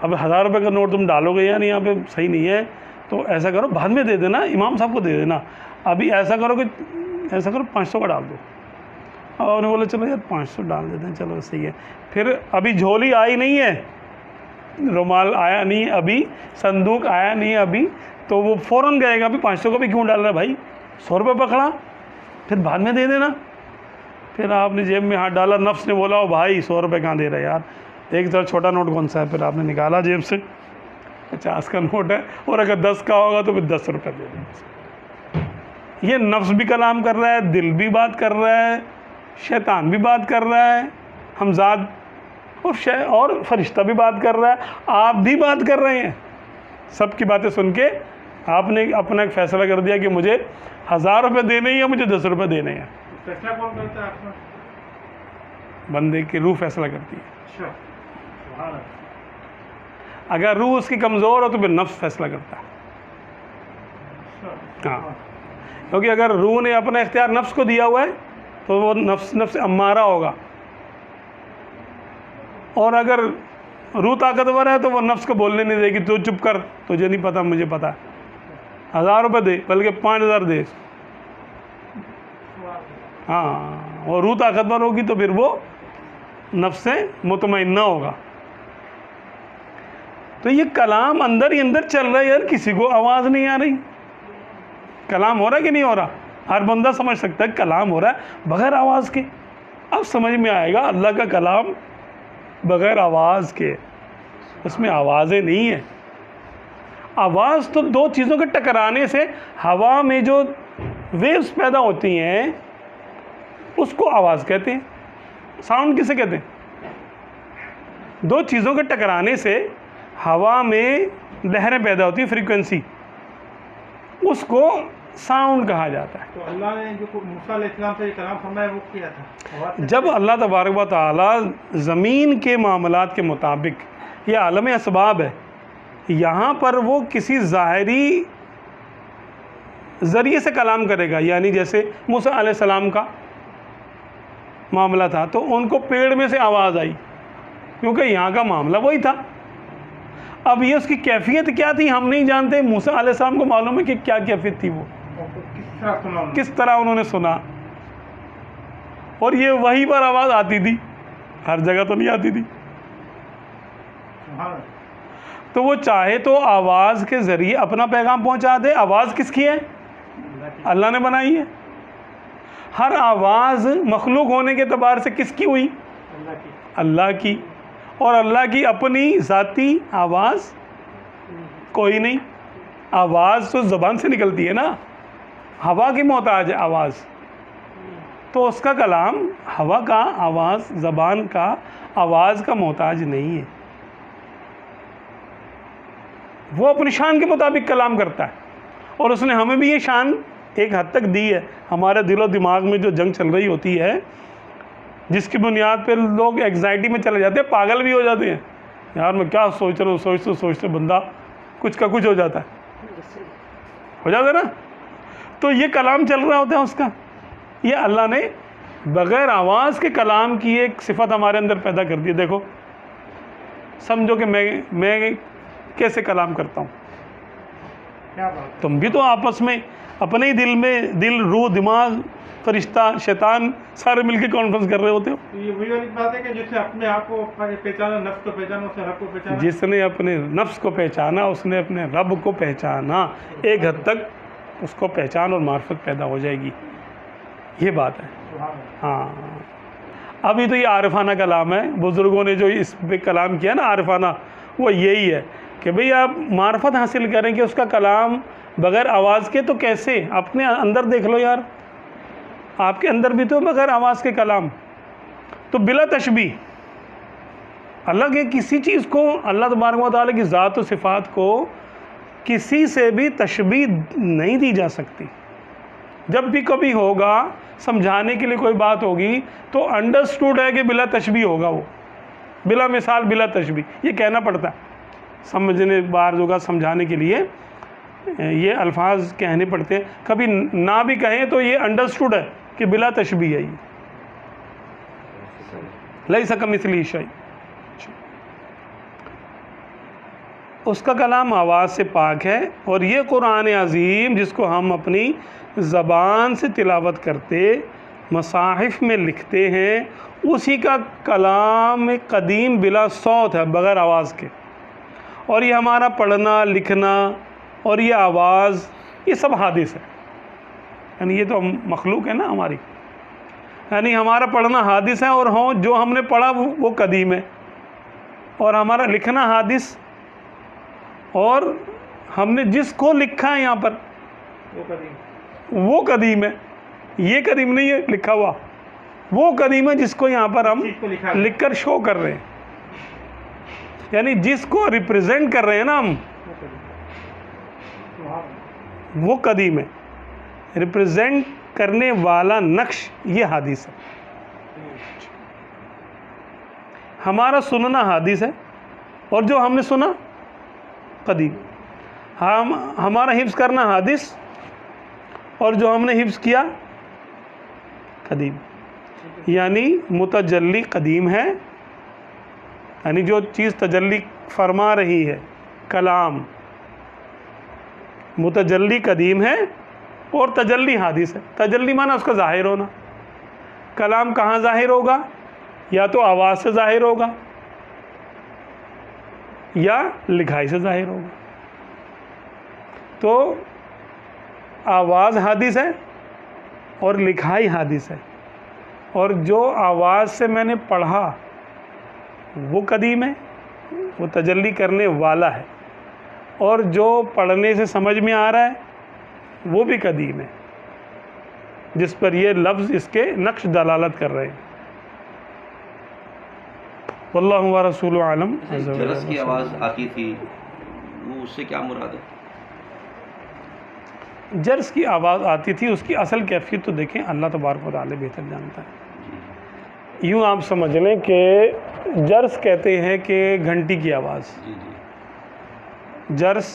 اب 1000 روپے کا نوٹ تم ڈالو گے یار یہاں پہ صحیح نہیں ہے, تو ایسا کرو بعد میں دے دینا, امام صاحب کو دے دینا. ابھی ایسا کرو 500 کا ڈال دو. اور انہوں نے بولا چلو یار 500 ڈال دیتے ہیں, چلو صحیح ہے. پھر ابھی جھولی آئی نہیں ہے, رومال آیا نہیں ابھی, صندوق آیا نہیں ابھی, تو وہ فوراً کہے گا ابھی 500 کا بھی کیوں ڈال رہا ہے بھائی, 100 روپے پکڑا, پھر بعد میں دے دینا. پھر آپ نے جیب میں ہاتھ ڈالا, نفس نے بولا او بھائی 100 روپے کہاں دے رہے یار, ایک ذرا چھوٹا نوٹ کون سا ہے. پھر آپ نے نکالا جیب سے 50 کا نوٹ ہے, اور اگر 10 کا ہوگا تو پھر 10 روپے دے دیں. یہ نفس بھی کلام کر رہا ہے, دل بھی بات کر رہا ہے, شیطان بھی بات کر رہا ہے, ہمزاد اور فرشتہ بھی بات کر رہا ہے, آپ بھی بات کر رہے ہیں. سب کی باتیں سن کے آپ نے اپنا ایک فیصلہ کر دیا کہ مجھے 1000 روپے دینے ہیں یا مجھے 10 روپے دینے ہیں. فیصلہ کون کرتا ہے آپ کا؟ بندے کی روح فیصلہ کرتی ہے. اچھا, سبحان اللہ. اگر روح اس کی کمزور ہو تو پھر نفس فیصلہ کرتا ہے. اچھا, ہاں, کیونکہ اگر روح نے اپنا اختیار نفس کو دیا ہوا ہے تو وہ نفس امارہ ہوگا, اور اگر روح طاقتور ہے تو وہ نفس کو بولنے نہیں دے گی, تو چپ کر, تجھے نہیں پتا مجھے پتا ہے, 1000 روپے دے بلکہ 5000 دے. ہاں, اور روح طاقتور ہوگی تو پھر وہ نفس سے مطمئنہ ہوگا. تو یہ کلام اندر ہی اندر چل رہا ہے یار, کسی کو آواز نہیں آ رہی. کلام ہو رہا ہے کہ نہیں ہو رہا؟ ہر بندہ سمجھ سکتا ہے کلام ہو رہا ہے بغیر آواز کے. اب سمجھ میں آئے گا اللہ کا کلام بغیر آواز کے, اس میں آوازیں نہیں ہیں. آواز تو دو چیزوں کے ٹکرانے سے ہوا میں جو ویوز پیدا ہوتی ہیں اس کو آواز کہتے ہیں. ساؤنڈ کسے کہتے ہیں؟ دو چیزوں کے ٹکرانے سے ہوا میں لہریں پیدا ہوتی ہیں, فریکوینسی, اس کو ساؤنڈ کہا جاتا ہے. تو اللہ نے جو موسیٰ علیہ السلام سے یہ کلام فرمایا وہ کیا تھا؟ جب اللہ تبارک و تعالی زمین کے معاملات کے مطابق, یہ عالم اسباب ہے, یہاں پر وہ کسی ظاہری ذریعے سے کلام کرے گا. یعنی جیسے موسیٰ علیہ السلام کا معاملہ تھا تو ان کو پیڑ میں سے آواز آئی, کیونکہ یہاں کا معاملہ وہی تھا. اب یہ اس کی کیفیت کیا تھی ہم نہیں جانتے, موسیٰ علیہ السلام کو معلوم ہے کہ کیا کیفیت تھی, وہ کس طرح انہوں نے سنا. اور یہ وہی پر آواز آتی تھی, ہر جگہ تو نہیں آتی تھی. تو وہ چاہے تو آواز کے ذریعے اپنا پیغام پہنچا دے. آواز کس کی ہے؟ اللہ نے بنائی ہے. ہر آواز مخلوق ہونے کے اعتبار سے کس کی ہوئی؟ اللہ کی. اور اللہ کی اپنی ذاتی آواز کوئی نہیں. آواز تو زبان سے نکلتی ہے نا, ہوا کی محتاج ہے آواز. تو اس کا کلام ہوا کا آواز, زبان کا آواز کا محتاج نہیں ہے. وہ اپنی شان کے مطابق کلام کرتا ہے, اور اس نے ہمیں بھی یہ شان ایک حد تک دی ہے. ہمارے دل و دماغ میں جو جنگ چل رہی ہوتی ہے, جس کی بنیاد پہ لوگ ایگزائٹی میں چلے جاتے ہیں, پاگل بھی ہو جاتے ہیں. یار میں کیا سوچ رہا ہوں, سوچتے بندہ کچھ کا کچھ ہو جاتا ہے نا. تو یہ کلام چل رہا ہوتا ہے اس کا. یہ اللہ نے بغیر آواز کے کلام کی ایک صفت ہمارے اندر پیدا کر دی. دیکھو سمجھو کہ میں کیسے کلام کرتا ہوں, تم بھی تو آپس میں اپنے ہی دل میں, دل, روح, دماغ, فرشتہ, شیطان سارے مل کے کانفرنس کر رہے ہوتے ہو. یہ وہی والی بات ہے کہ جس نے اپنے آپ کو پہچانا, نفس کو پہچانا, اس نے رب کو پہچانا. جس نے اپنے نفس کو پہچانا اس نے اپنے رب کو پہچانا. ایک حد تک اس کو پہچان اور معرفت پیدا ہو جائے گی. یہ بات ہے. ہاں, ابھی تو یہ عارفانہ کلام ہے. بزرگوں نے جو اس پہ کلام کیا نا عارفانہ, وہ یہی ہے. کہ بھئی آپ معرفت حاصل کریں کہ اس کا کلام بغیر آواز کے تو کیسے، اپنے اندر دیکھ لو یار، آپ کے اندر بھی تو بغیر آواز کے کلام، تو بلا تشبیہ، اللہ کے کسی چیز کو، اللہ تبارک و تعالیٰ کی ذات و صفات کو کسی سے بھی تشبیہ نہیں دی جا سکتی۔ جب بھی کبھی ہوگا سمجھانے کے لیے کوئی بات ہوگی تو انڈرسٹوڈ ہے کہ بلا تشبیہ ہوگا، وہ بلا مثال بلا تشبیہ، یہ کہنا پڑتا ہے سمجھنے بعض ہوگا، سمجھانے کے لیے یہ الفاظ کہنے پڑتے ہیں، کبھی نہ بھی کہیں تو یہ انڈرسٹوڈ ہے کہ بلا تشبیہ ہے، یہ لیس کمثلہ شیء، اس کا کلام آواز سے پاک ہے۔ اور یہ قرآن عظیم جس کو ہم اپنی زبان سے تلاوت کرتے، مصاحف میں لکھتے ہیں، اسی کا کلام قدیم بلا صوت ہے، بغیر آواز کے، اور یہ ہمارا پڑھنا لکھنا اور یہ آواز، یہ سب حادث ہے، یعنی یہ تو مخلوق ہے نا ہماری، یعنی ہمارا پڑھنا حادث ہے، اور جو ہم نے پڑھا وہ قدیم ہے، اور ہمارا لکھنا حادث، اور ہم نے جس کو لکھا ہے یہاں پر وہ قدیم ہے، یہ قدیم نہیں ہے لکھا ہوا، وہ قدیم ہے جس کو یہاں پر ہم لکھ کر شو کر رہے ہیں، یعنی جس کو ریپریزنٹ کر رہے ہیں نا ہم، وہ قدیم ہے، ریپریزنٹ کرنے والا نقش یہ حادث ہے، ہمارا سننا حادث ہے، اور جو ہم نے سنا قدیم، ہمارا حفظ کرنا حادث، اور جو ہم نے حفظ کیا قدیم، یعنی متجلی قدیم ہے، یعنی جو چیز تجلی فرما رہی ہے، کلام متجلی قدیم ہے اور تجلی حادث ہے۔ تجلی مانا اس کا ظاہر ہونا، کلام کہاں ظاہر ہوگا؟ یا تو آواز سے ظاہر ہوگا یا لکھائی سے ظاہر ہوگا، تو آواز حادث ہے اور لکھائی حادث ہے، اور جو آواز سے میں نے پڑھا وہ قدیم ہے، وہ تجلی کرنے والا ہے، اور جو پڑھنے سے سمجھ میں آ رہا ہے وہ بھی قدیم ہے، جس پر یہ لفظ اس کے نقش دلالت کر رہے ہیں۔ واللہ ورسولہ عالم۔ جرس کی آواز آتی تھی، وہ اس سے کیا مراد ہے؟ جرس کی آواز آتی تھی، اس کی اصل کیفیت تو دیکھیں اللہ تبارک و تعالی بہتر جانتا ہے۔ یوں آپ سمجھ لیں کہ جرس کہتے ہیں کہ گھنٹی کی آواز، جرس،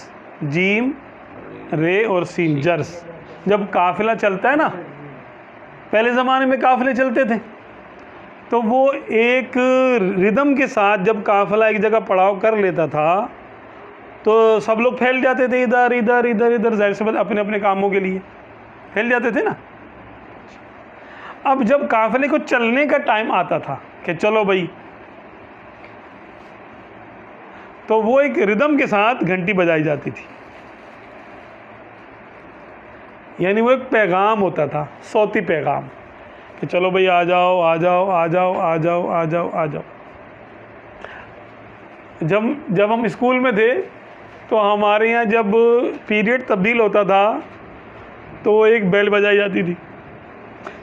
جیم، رے اور سین، جرس۔ جب قافلہ چلتا ہے نا، پہلے زمانے میں قافلے چلتے تھے تو وہ ایک ردم کے ساتھ جب قافلہ ایک جگہ پڑاؤ کر لیتا تھا تو سب لوگ پھیل جاتے تھے، ادھر ادھر ادھر ادھر، ظاہر سی بات اپنے اپنے کاموں کے لیے پھیل جاتے تھے نا۔ اب جب قافلے کو چلنے کا ٹائم آتا تھا کہ چلو بھائی، تو وہ ایک ردم کے ساتھ گھنٹی بجائی جاتی تھی، یعنی وہ ایک پیغام ہوتا تھا، صوتی پیغام، کہ چلو بھائی آ جاؤ آ جاؤ آ جاؤ آ جاؤ آ جاؤ آ جاؤ۔ جب ہم اسکول میں تھے تو ہمارے یہاں جب پیریڈ تبدیل ہوتا تھا تو وہ ایک بیل بجائی جاتی تھی،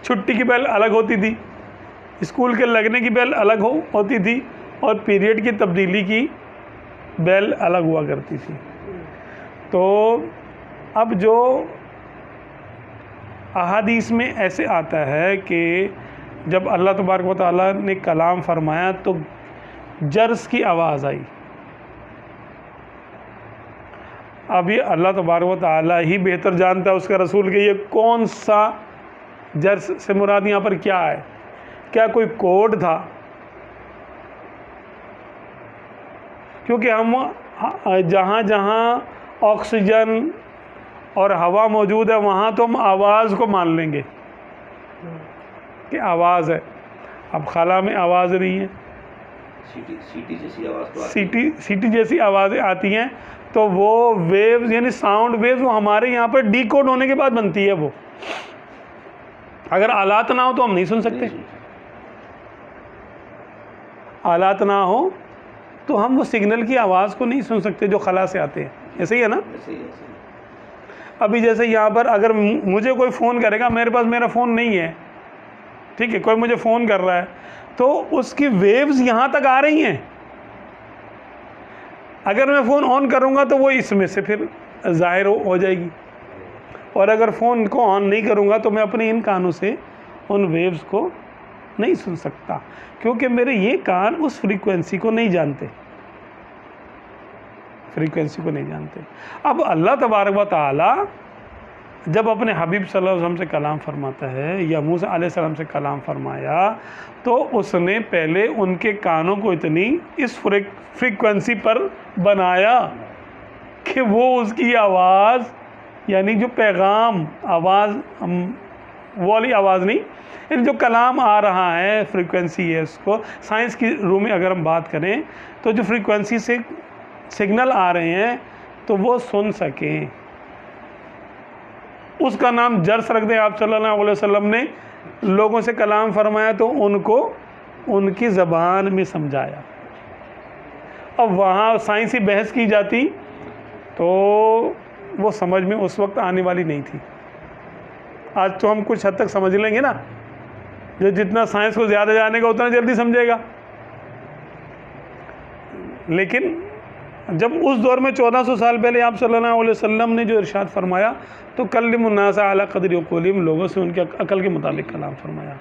چھٹی کی بیل الگ ہوتی تھی، اسکول کے لگنے کی بیل الگ ہوتی تھی، اور پیریڈ کی تبدیلی کی بیل الگ ہوا کرتی تھی۔ تو اب جو احادیث میں ایسے آتا ہے کہ جب اللہ تبارک و تعالیٰ نے کلام فرمایا تو جرس کی آواز آئی۔ اب یہ اللہ تبارک و تعالیٰ ہی بہتر جانتا ہے، اس کا رسول کہ یہ کون سا جرس سے مراد یہاں پر کیا ہے، کیا کوئی کوڈ تھا؟ کیونکہ ہم جہاں جہاں آکسیجن اور ہوا موجود ہے وہاں تو ہم آواز کو مان لیں گے کہ آواز ہے۔ اب خلا میں آواز نہیں ہے، سیٹی جیسی آواز تو آتی ہے۔ سیٹی جیسی آوازیں آتی ہیں، تو وہ ویوز یعنی ساؤنڈ ویوز وہ ہمارے یہاں پر ڈی کوڈ ہونے کے بعد بنتی ہے۔ وہ اگر آلات نہ ہو تو ہم نہیں سن سکتے، آلات نہ ہو تو ہم وہ سگنل کی آواز کو نہیں سن سکتے جو خلا سے آتے ہیں. ایسے ہی ہے نا. ایسے ہی ایسے ہی. ابھی جیسے یہاں پر اگر مجھے کوئی فون کرے گا، میرے پاس میرا فون نہیں ہے، ٹھیک ہے، کوئی مجھے فون کر رہا ہے تو اس کی ویوز یہاں تک آ رہی ہیں. اگر میں فون آن کروں گا تو وہ اس میں سے پھر ظاہر ہو جائے گی، اور اگر فون کو آن نہیں کروں گا تو میں اپنے ان کانوں سے ان ویوز کو نہیں سن سکتا، کیونکہ میرے یہ کان اس فریکوینسی کو نہیں جانتے، فریکوینسی کو نہیں جانتے. اب اللہ تبارک و تعالی جب اپنے حبیب صلی اللہ علیہ وسلم سے کلام فرماتا ہے یا موسیٰ علیہ السلام سے کلام فرمایا تو اس نے پہلے ان کے کانوں کو اتنی اس فریکوینسی پر بنایا کہ وہ اس کی آواز، یعنی جو پیغام آواز، وہ والی آواز نہیں، یعنی جو کلام آ رہا ہے فریکوینسی ہے، اس کو سائنس کی روح میں اگر ہم بات کریں تو جو فریکوینسی سے سگنل آ رہے ہیں تو وہ سن سکیں. اس کا نام جرس رکھ دیں. آپ صلی اللہ علیہ وسلم نے لوگوں سے کلام فرمایا تو ان کو ان کی زبان میں سمجھایا. اب وہاں سائنسی بحث کی جاتی تو وہ سمجھ میں اس وقت آنے والی نہیں تھی. آج تو ہم کچھ حد تک سمجھ لیں گے نا، جو جتنا سائنس کو زیادہ جانے گا اتنا جلدی سمجھے گا. لیکن جب اس دور میں 1400 سال پہلے آپ صلی اللہ علیہ وسلم نے جو ارشاد فرمایا تو کلم الناس علی قدر عقولہم، لوگوں سے ان کے عقل کے مطابق کلام فرمایا.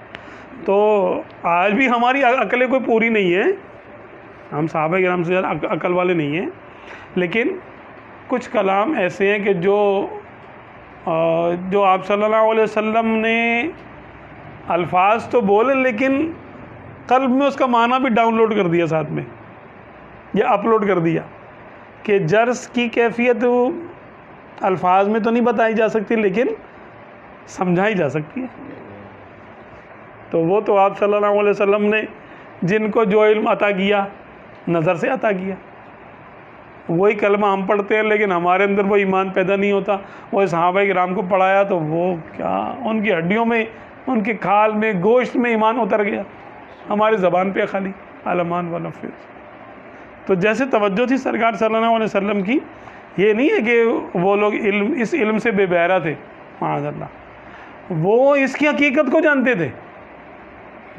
تو آج بھی ہماری عقلیں کوئی پوری نہیں ہیں، ہم صحابہ کرام سے زیادہ عقل والے نہیں ہیں، لیکن کچھ کلام ایسے ہیں کہ جو آپ صلی اللہ علیہ وسلم نے الفاظ تو بولے لیکن قلب میں اس کا معنی بھی ڈاؤن لوڈ کر دیا ساتھ میں، یا اپلوڈ کر دیا کہ جرس کی کیفیت الفاظ میں تو نہیں بتائی جا سکتی لیکن سمجھائی جا سکتی ہے. تو وہ تو آپ صلی اللہ علیہ وسلم نے جن کو جو علم عطا کیا نظر سے عطا کیا، وہی کلمہ ہم پڑھتے ہیں لیکن ہمارے اندر وہ ایمان پیدا نہیں ہوتا. وہ صحابہ کرام کو پڑھایا تو وہ کیا ان کی ہڈیوں میں، ان کے کھال میں، گوشت میں ایمان اتر گیا، ہماری زبان پہ خالی علمان و لفظ. تو جیسے توجہ تھی سرکار صلی اللہ علیہ وسلم کی، یہ نہیں ہے کہ وہ لوگ اس علم سے بے بہرا تھے، معاذ اللہ، وہ اس کی حقیقت کو جانتے تھے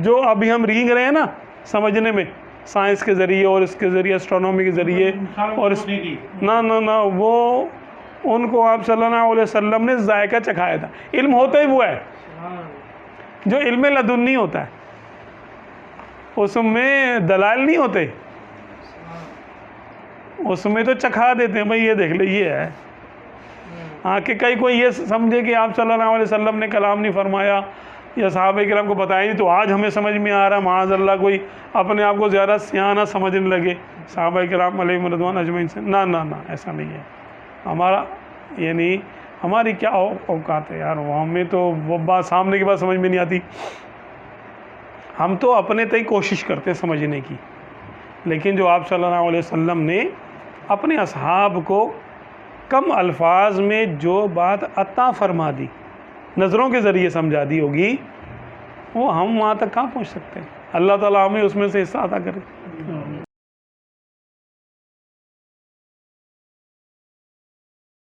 جو ابھی ہم رینگ رہے ہیں نا سمجھنے میں، سائنس کے ذریعے اور اس کے ذریعے اسٹرونومی کے ذریعے، اور نہ وہ ان کو آپ صلی اللہ علیہ وسلم نے ذائقہ چکھایا تھا. علم ہوتا ہی وہ ہے جو علم لدنی ہوتا ہے، اس میں دلائل نہیں ہوتے، اس میں تو چکھا دیتے ہیں بھائی یہ دیکھ لے یہ ہے. ہاں کہ کوئی یہ سمجھے کہ آپ صلی اللہ علیہ وسلم نے کلام نہیں فرمایا یا صحابہ کرام کو بتایا نہیں تو آج ہمیں سمجھ میں آ رہا، معاذ اللہ کوئی اپنے آپ کو زیادہ سیاح سمجھنے لگے صحابہ کرام علیہم رضوان اجمعین سے. نہ ایسا نہیں ہے. ہمارا یعنی ہماری کیا اوقات ہے یار، ہمیں تو وہ بات سامنے کی بات سمجھ میں نہیں آتی. ہم تو اپنے تئیں کوشش کرتے سمجھنے کی، لیکن جو آپ صلی اللہ علیہ وسلم نے اپنے اصحاب کو کم الفاظ میں جو بات عطا فرما دی، نظروں کے ذریعے سمجھا دی ہوگی، وہ ہم وہاں تک کہاں پہنچ سکتے ہیں. اللہ تعالیٰ ہمیں اس میں سے حصہ عطا کرے.